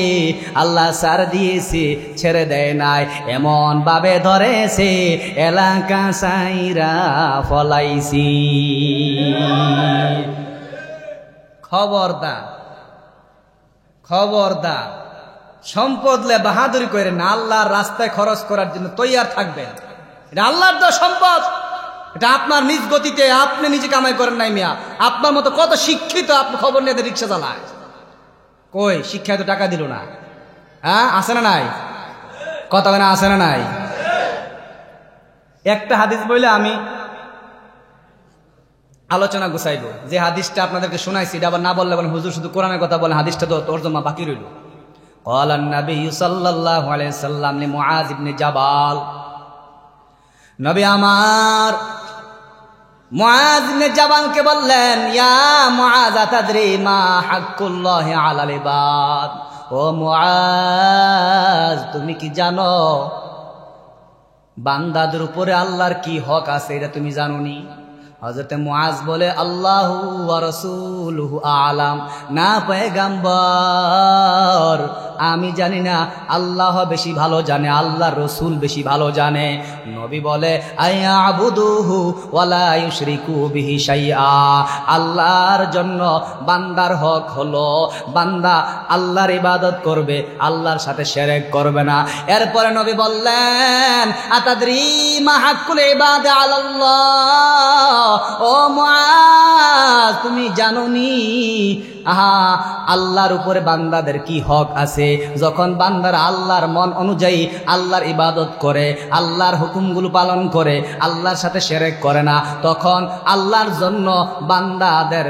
Speaker 1: আল্লাহ সার দিয়েছে, ছেড়ে দেয় নাই, এমন ভাবে ধরেছে এলাকা সাইরা ফলাইছি। খবরদার, খবরদার, সম্পদ লে বাহাদুরি করে না, আল্লাহর রাস্তায় খরচ করার জন্য তৈয়ার থাকবেন। এটা আল্লাহর তো সম্পদ, এটা আপনার নিজ গতিতে আপনি নিজে কামাই করেন নাই মিয়া। আপনার মতো কত শিক্ষিত আপনি খবর নিয়ে রিক্সা চালায়, কই শিক্ষায় তো টাকা দিল না? হ্যাঁ, আছে না নাই? কথা না আছে না নাই? একটা হাদিস বইলে আমি আলোচনা গুছাইব। যে হাদিসটা আপনাদেরকে শোনাইছি এটা আবার না বললে বলেন হুজুর শুধু কোরআনের কথা বলেন, হাদিসটা তো তরজমা বাকি রইল। قال النبي صلى الله عليه وسلم لمعاذ بن جبل, নবী আমার মুআজ ইবনে জাবালকে বললেন, ইয়া মুআজ আতাদরি মা হাক্কুল্লাহি আলাল ইবাদ। ও মুআজ, তুমি কি জানো বান্দাদের উপরে আল্লাহর কি হক আছে? এটা তুমি জানোনি? হযরত মুআজ বলে, আল্লাহু ওয়া রাসূলুহু আ'লাম। না পয়গম্বর, আমি জানি না, আল্লাহ বেশি ভালো জানে, আল্লাহর রাসূল বেশি ভালো জানে। নবী বলে, আয়াবুদুহু ওয়া লা ইউশরিকু বিহি শাইআ। আল্লাহর জন্য বান্দার হক হলো বান্দা আল্লাহর ইবাদত করবে, আল্লাহর সাথে শিরক করবে না। এরপরে নবী বললেন, আতাদরি মা হাক্কুল ইবাদি আলাল্লাহ। ও মুআজ, তুমি জানোনি আল্লাহর উপরে বান্দাদের কি হক আছে? যখন বান্দারা আল্লাহর মন অনুযায়ী আল্লাহর ইবাদত করে, আল্লাহর হুকুমগুলো পালন করে, আল্লাহর সাথে শিরক করে না, তখন আল্লাহর জন্য বান্দাদের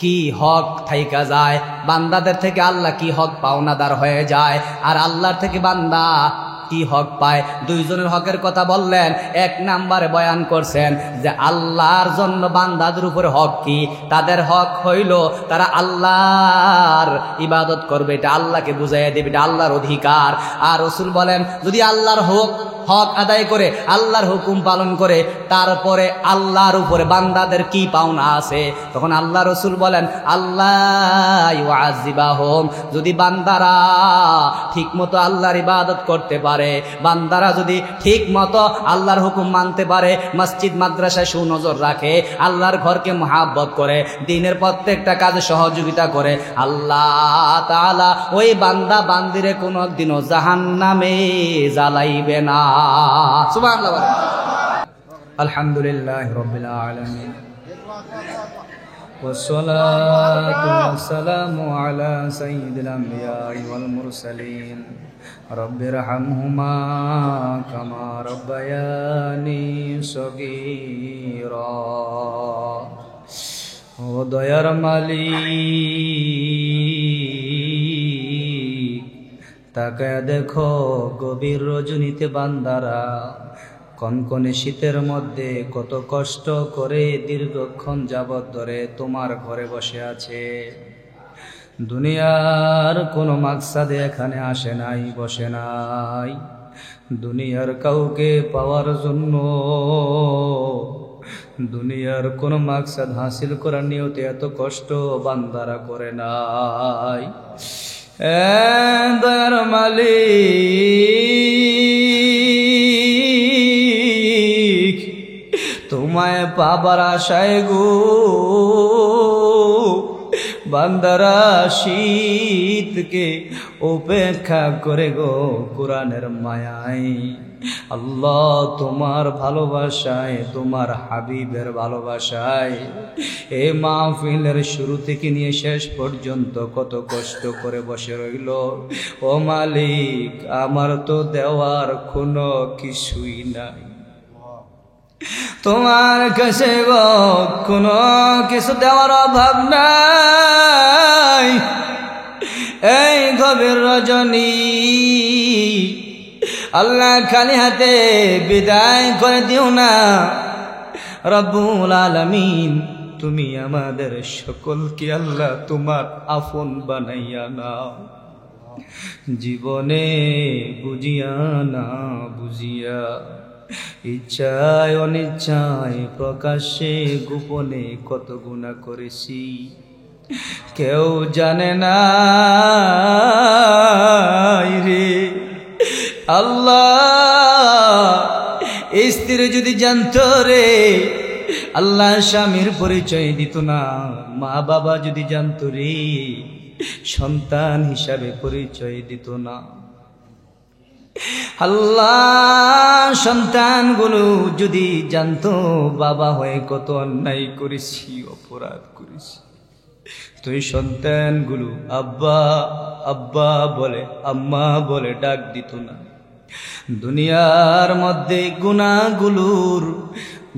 Speaker 1: কি হক থাইকা যায়, বান্দাদের থেকে আল্লাহ কি হক পাওনাদার হয়ে যায়, আর আল্লাহর থেকে বান্দা কি হক পায়। দুইজনের হকের কথা বললেন। এক নাম্বারে বয়ান করছেন যে আল্লাহর জন্য বান্দাদের উপরে হক কি? তাদের হক হইল তারা আল্লাহর ইবাদত করবে, এটা আল্লাহকে বুঝাইয়া দেবে, এটা আল্লাহর অধিকার। আর রাসূল বলেন, যদি আল্লাহর হক আদায় করে, আল্লাহর হুকুম পালন করে, তারপরে আল্লাহর উপরে বান্দাদের কি পাওনা আছে, তখন আল্লাহ রাসূল বলেন, আল্লাহ ইউআযিবাহুম। যদি বান্দারা ঠিক মতো আল্লাহর ইবাদত করতে পারে, বান্দারা যদি ঠিক মতো আল্লাহর হুকুম মানতে পারে, মসজিদ মাদ্রাসায় সুনজর রাখে, আল্লাহর ঘরকে মহাব্বত করে, দ্বীনের প্রত্যেকটা কাজে সহযোগিতা করে, আল্লাহ তাআলা ওই বান্দা বান্দিরে কোনোদিনও জাহান্নামে জ্বালাইবে না। সুবহানাল্লাহ। আলহামদুলিল্লাহি রাব্বিল আলামিন, ওয়াসসালাতু ওয়াসসালামু আলা সাইয়্যিদিল আমবিয়া'i ওয়াল মুরসালিন। রব্বিরহামহুমা কামা রাব্বায়ানি সগীরা। ও দয়ার মালিক, তাকায় দেখো গভীর রজনীতে বান্দারা কনকনে শীতের মধ্যে কত কষ্ট করে দীর্ঘক্ষণ যাবৎ ধরে তোমার ঘরে বসে আছে। দুনিয়ার কোনো মাকসাদে এখানে আসে নাই, বসে নাই। দুনিয়ার কাউকে পাওয়ার জন্য, দুনিয়ার কোনো মাকসাদ হাসিল করার নিয়তে এত কষ্ট বান্দারা করে নাই। দয়ার মালিক, তোমায় পাবার আশায় গো বান্দারা শীতকে উপেক্ষা করে গো কোরআনের মায়ায়। আল্লাহ তোমার ভালোবাসায়, তোমার হাবিবের ভালোবাসায় এ মাহফিলের শুরু থেকে নিয়ে শেষ পর্যন্ত কত কষ্ট করে বসে রইল। ও মালিক, আমার তো দেওয়ার কোনো কিছুই নাই, তোমার কাছে গো কোনো কিছু দেওয়ার অভাব নাই। এই গভীর রজনী আল্লাহ খালি হাতে বিদায় করে দিও না। রব্বুল আলামিন, তুমি আমাদের সকলকে আল্লাহ তোমার আপন বানাইয়া নাও। জীবনে বুঝিয়া না বুঝিয়া, ইচ্ছায় অনিচ্ছায়, প্রকাশ্যে গোপনে কত গুনাহ করেছি, কেউ জানে না রে আল্লাহ। স্ত্রী যদি জানতো রে আল্লাহ স্বামীর পরিচয় দিত না। মা বাবা যদি জানতো রে সন্তান হিসাবে পরিচয় দিত না। আল্লাহ সন্তানগুলো যদি জানতো বাবা হয়ে কত অন্যায় করেছি, অপরাধ করেছি, তুই সন্তানগুলো আব্বা আব্বা বলে, আম্মা বলে ডাক দিত না। দুনিয়ার মধ্যে গুনাহগুলোর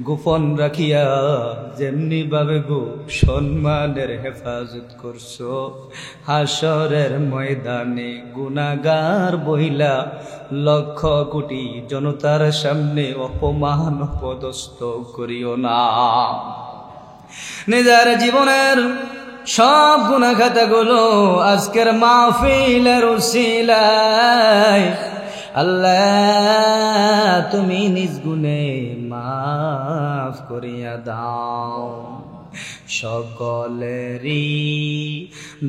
Speaker 1: গোপন রাখিয়া যেমনি ভাবে গো সম্মানের হেফাজত করছো, হাসরের ময়দানে গুনাহগার বইলা লক্ষ কোটি জনতার সামনে অপমান পদস্থ করিও না। নিজের জীবনের সব গুনাহ খাতাগুলো আজকের মাহফিলের উসিলায় আল্লাহ তুমি নিজ গুণে মাফ করিয়া দাও। সকলেরই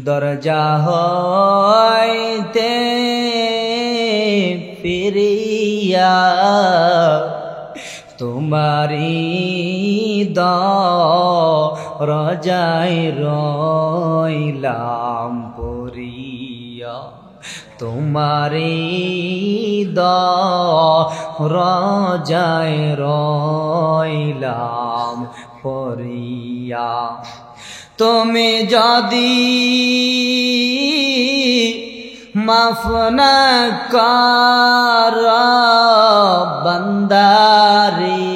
Speaker 1: দরজা হইতে ফিরিয়া তোমারি দরজায় রইলাম পড়িয়া, তোমারি দরজায় রইলাম পড়িয়া। তুমি যদি মাফ না কর বান্দারে,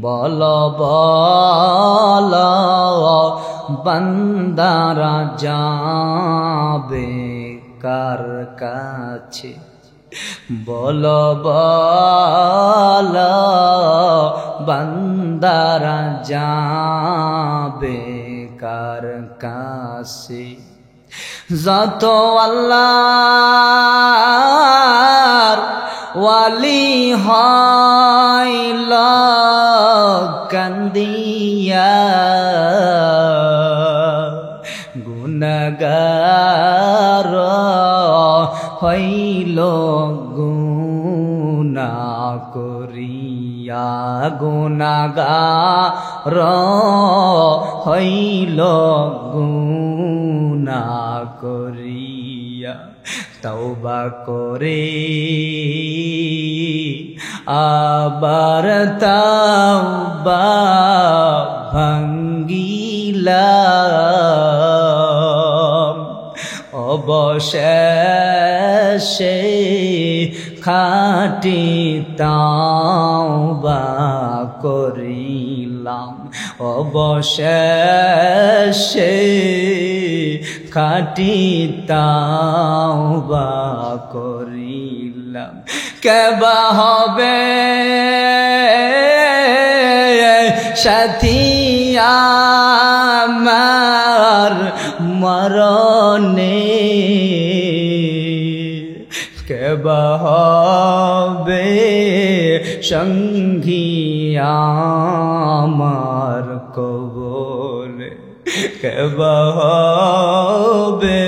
Speaker 1: বল বল বান্দারা যাবে কার কাছে, বল বল বান্দারা যাবে কার কাছে। যত আল্লাহর ওয়ালি হইল কান্দিয়া, গুনাহগার হইল গুনাহ করিয়া, গুনাহগার হইল গুনাহ করিয়া। তওবা করে আবার তওবা ভাঙ্গিলাম, অবশেষে খাঁটি তওবা করিলাম, অবশেষে খাঁটি তওবা করিলাম। কেবা হবে সাথী আমার মরণে, কেবা হবে সঙ্গী আমার কবরে, কেবা হবে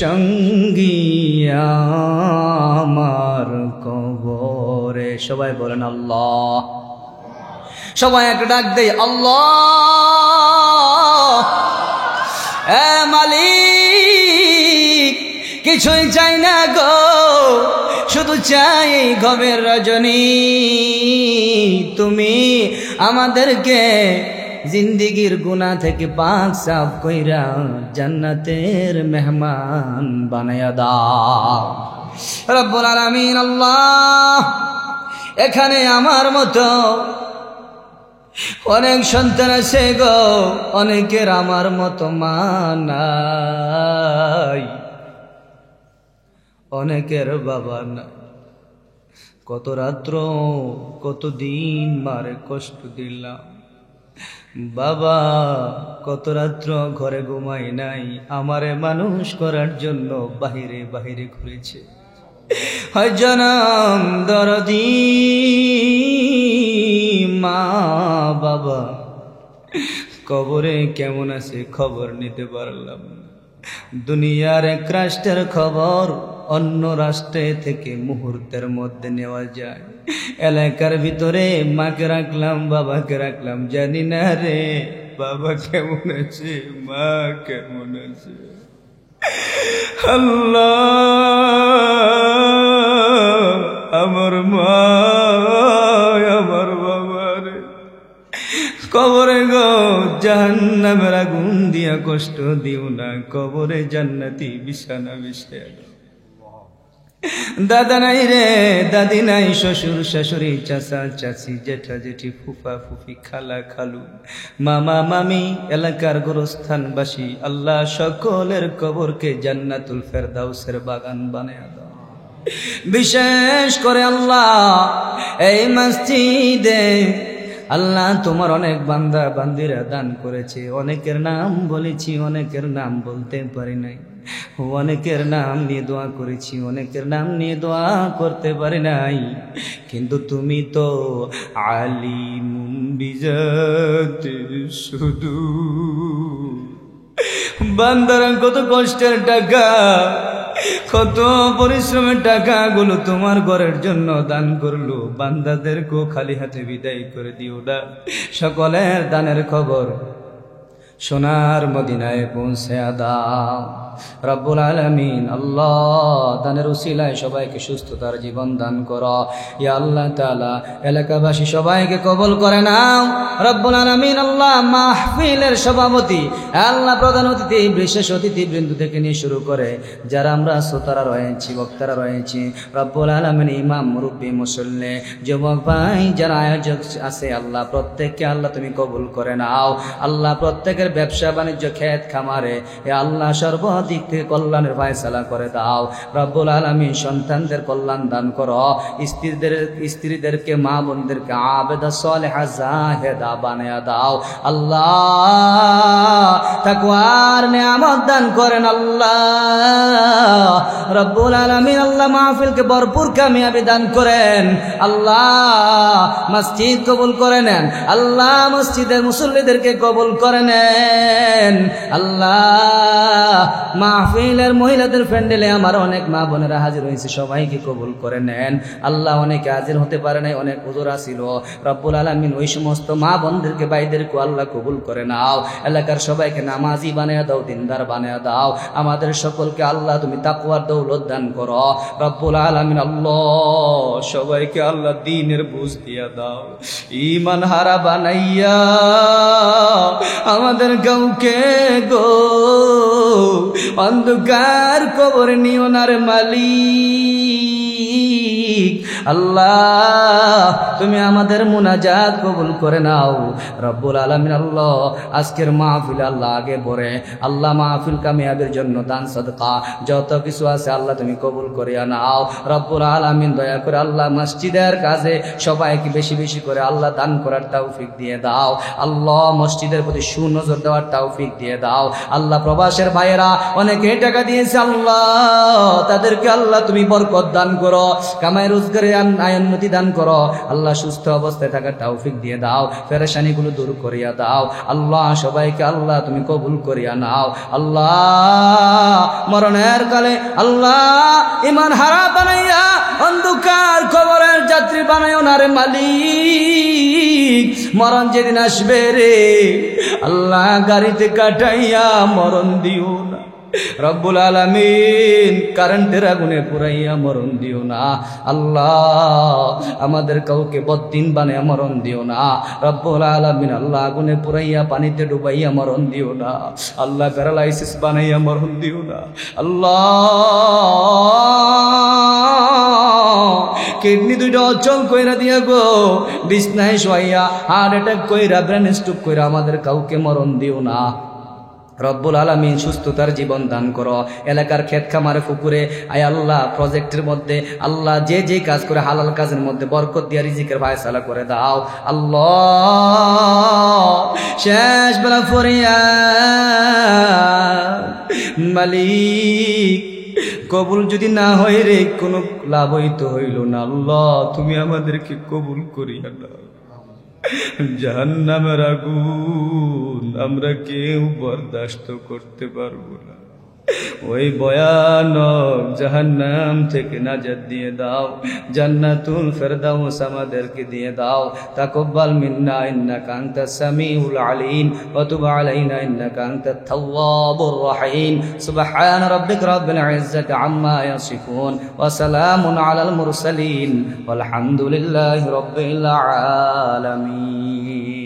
Speaker 1: সঙ্গী আমার কবরে। সবাই বলেন আল্লাহ, সবাই একটা ডাক দেয় আল্লাহ। এ মালিক কিছুই চাই না গো, শুধু চাই গভীর রজনী তুমি আমাদেরকে জিন্দিগির গুনাহ থেকে পাক সাফ কইরা জান্নাতের মেহমান বানায়া দাও রব্বুল আলামিন। আল্লাহ, এখানে আমার মতো অনেক সন্তান আছে গো, অনেকের আমার মতো মা নাই, অনেকের বাবা নাই। কত রাত্র কত দিন মারে কষ্ট দিলাম, বাবা কত রাত্র ঘরে ঘুমাই নাই, আমারে মানুষ করার জন্য বাহিরে বাহিরে ঘুরেছে। হয় জনম দরদি মা বাবা কবরে কেমন আছে খবর নিতে পারলাম। দুনিয়ার এক রাষ্ট্রের খবর অন্য রাষ্ট্রে থেকে মুহূর্তের মধ্যে নেওয়া যায়। এলাকার ভিতরে মাকে রাখলাম, বাবাকে রাখলাম, জানি না রে বাবা কেমন আছে, মা কেমন আছে। আল্লাহ, আমার মা আমার বাবার কবরে গো জাহান্নামের আগুন দিয়া কষ্ট দিও না, কবরে জান্নাতি বিছানা বিছায়া দাও। দাদা নাই রে, দাদি নাই, শ্বশুর শাশুড়ি, চাচা চাচি, জেঠা জেঠি, ফুফা ফুফি, খালা খালু, মামা মামি, এলাকার গোরস্থানবাসী, আল্লাহ সকলের কবরকে জান্নাতুল ফেরদাউসের বাগান বানায়া দাও। বিশেষ করে আল্লাহ এই মসজিদে আল্লাহ তোমার অনেক বান্দা বান্দিরা দান করেছে, অনেকের নাম বলেছি, অনেকের নাম বলতে পারি নাই, অনেকের নাম নিয়ে দোয়া করেছি, অনেকের নাম নিয়ে দোয়া করতে পারি নাই, কিন্তু তুমি তো আলিমুম বিজাতি সুদূর। বান্দারা কত কষ্টের টাকা, কত পরিশ্রমের টাকাগুলো তোমার ঘরের জন্য দান করলো, বান্দাদেরকেও খালি হাতে বিদায় করে দিও না। সকলের দানের খবর সোনার মদিনায় পৌঁছে দাও রব্বুল আলামিন। আল্লাহ দানের উসিলায় সবাইকে সুস্থতার জীবন দান করো ইয়া আল্লাহ তাআলা। এলাকাবাসী সবাইকে কবুল করে নাও রব্বুল আলামিন। আল্লাহ মাহফিলের সভাপতি, আল্লাহ প্রধান অতিথি, বিশেষ অতিথিবৃন্দ থেকে নিয়ে শুরু করে যারা আমরা শ্রোতারা রয়েছি, বক্তারা রয়েছি, রব্বুল আলামিন, ইমাম, মুরব্বী, মুসল্লি, যুবক ভাই যারা আয়োজক আছে, আল্লাহ প্রত্যেককে আল্লাহ তুমি কবুল করে নাও। আল্লাহ প্রত্যেকের ব্যবসা বাণিজ্য, ক্ষেত খামারে আল্লাহ সর্বদিক থেকে কল্যাণের ফায়সালা করে দাও রব্বুল আলামিন। সন্তানদের কল্যাণ দান করো, স্ত্রীদেরকে, মা বোনদেরকে আবেদা সালেহা জাহেদা বানায়া দাও আল্লাহ। তাকওয়ার নিয়ামত দান করেন আল্লাহ রব্বুল আলামিন। আল্লাহ মাহফিলকে ভরপুর কামিয়াবি দান করেন আল্লাহ। মসজিদ কবুল করে নেন আল্লাহ, মসজিদের মুসল্লিদেরকে কবুল করে নেন আল্লাহ। মাহফিলের মহিলাদের প্যান্ডেলে আমার অনেক মা বোনেরা হাজির হয়েছে, সবাইকে কবুল করে নেন আল্লাহ। অনেকে হাজির হতে পারে নাই, অনেক হুজুর ছিল রব্বুল আলামিন, ওই সমস্ত মা বোনদেরকে, ভাইদেরকে আল্লাহ কবুল করে নাও। এলাকার সবাইকে নামাজি বানায়া দাও, দিনদার বানায়া দাও। আমাদের সকলকে আল্লাহ তুমি তাকওয়ার দৌলত দান করো রব্বুল আলামিন। আল্লাহ সবাইকে আল্লাহ দ্বীনের বুঝ দিয়া দাও, ঈমান হারা বানাইয়া আমাদের কাউকে গো অন্ধকার কবরে নিও না রে মালিক। আল্লাহ তুমি আমাদের মুনাজাত কবুল করে নাও রব্বুল আলামিন। আল্লাহ আজকের মাহফিল আল্লাহ আগে পড়ে আল্লাহ মাহফিল কামিয়াবের জন্য দান সদকা যত কিছু আছে আল্লাহ তুমি কবুল করিয়া নাও রব্বুল আলামিন। দয়া করে আল্লাহ মসজিদের কাজে সবাইকে বেশি বেশি করে আল্লাহ দান করার তৌফিক দিয়ে দাও আল্লাহ। মসজিদের প্রতি সুনজর দেওয়ার তৌফিক দিয়ে দাও আল্লাহ। প্রবাসের ভাইয়েরা অনেকে টাকা দিয়েছে আল্লাহ, তাদেরকে আল্লাহ তুমি বরকত দান করো, কামাই রোজগারে আয়োন্নতি দান করো আল্লাহ। সুস্থ অবস্থায় থাকার তৌফিক দিয়ে দাও, পেরেশানিগুলো দূর করিয়া দাও আল্লাহ। সবাইকে আল্লাহ তুমি কবুল করিয়া নাও আল্লাহ। মরণের কালে আল্লাহ ঈমান হারা বানাইয়া অন্ধকার কবরের যাত্রী বানাইও না রে মালিক। মরণ যেদিন আসবে রে আল্লাহ গাড়িতে কাটাইয়া মরণ দিও না রব্বুল আলামিন। কারেন্টের আগুনে পুরাইয়া মরণ দিও না আল্লাহ। আমাদের কাউকে বদ্দিন বানাইয়া মরণ দিও না রব্বুল আলামিন। আল্লাহ আগুনে পুরাইয়া পানিতে ডুবাইয়া মরণ দিও না আল্লাহ। প্যারালাইসিস বানাইয়া মরণ দিও না আল্লাহ। কিডনি দুইটা অচল কইরা দিয়া গো বিছনায় শোয়াইয়া হার্ট অ্যাটাক কইরা, ব্রেন স্ট্রোক কইরা আমাদের কাউকে মরণ দিও না রব্বুল আলামিন। সুস্থতার জীবন দান করো। এলাকার ক্ষেত খামারে, পুকুরে, আয় আল্লাহ প্রজেক্টের মধ্যে আল্লাহ যে যে কাজ করে হালাল কাজের মধ্যে বরকত দিয়া রিজিকের ফায়সালা করে দাও আল্লাহ। শেষ বেলা ফরিয়া মালিক, কবুল যদি না হয় রে কোনো লাভ হইতো হইল না আল্লাহ। তুমি আমাদেরকে কবুল করিয়া দাও। জাহান্নামের আগুন আমরা কেউ বরদাস্ত করতে পারবো না, ওই ভয়ানক জাহান্নাম থেকে নাজাত দিয়ে দাও। জান্নাতুল ফেরদাউস আমাদেরকে দিয়ে দাও। তাকাব্বাল মিন্না ইন্নাকা আনতাস সামিউল আলিম ওয়া তুব আলাইনা ইন্নাকা আনতাত তাওয়াবুর রহিম। সুবহানা রাব্বিকা রাব্বিল ইজ্জাতি আম্মা ইয়াসিফুন ওয়া সালামুন আলাল মুরসালিন ওয়াল হামদুলিল্লাহি রাব্বিল আলামিন।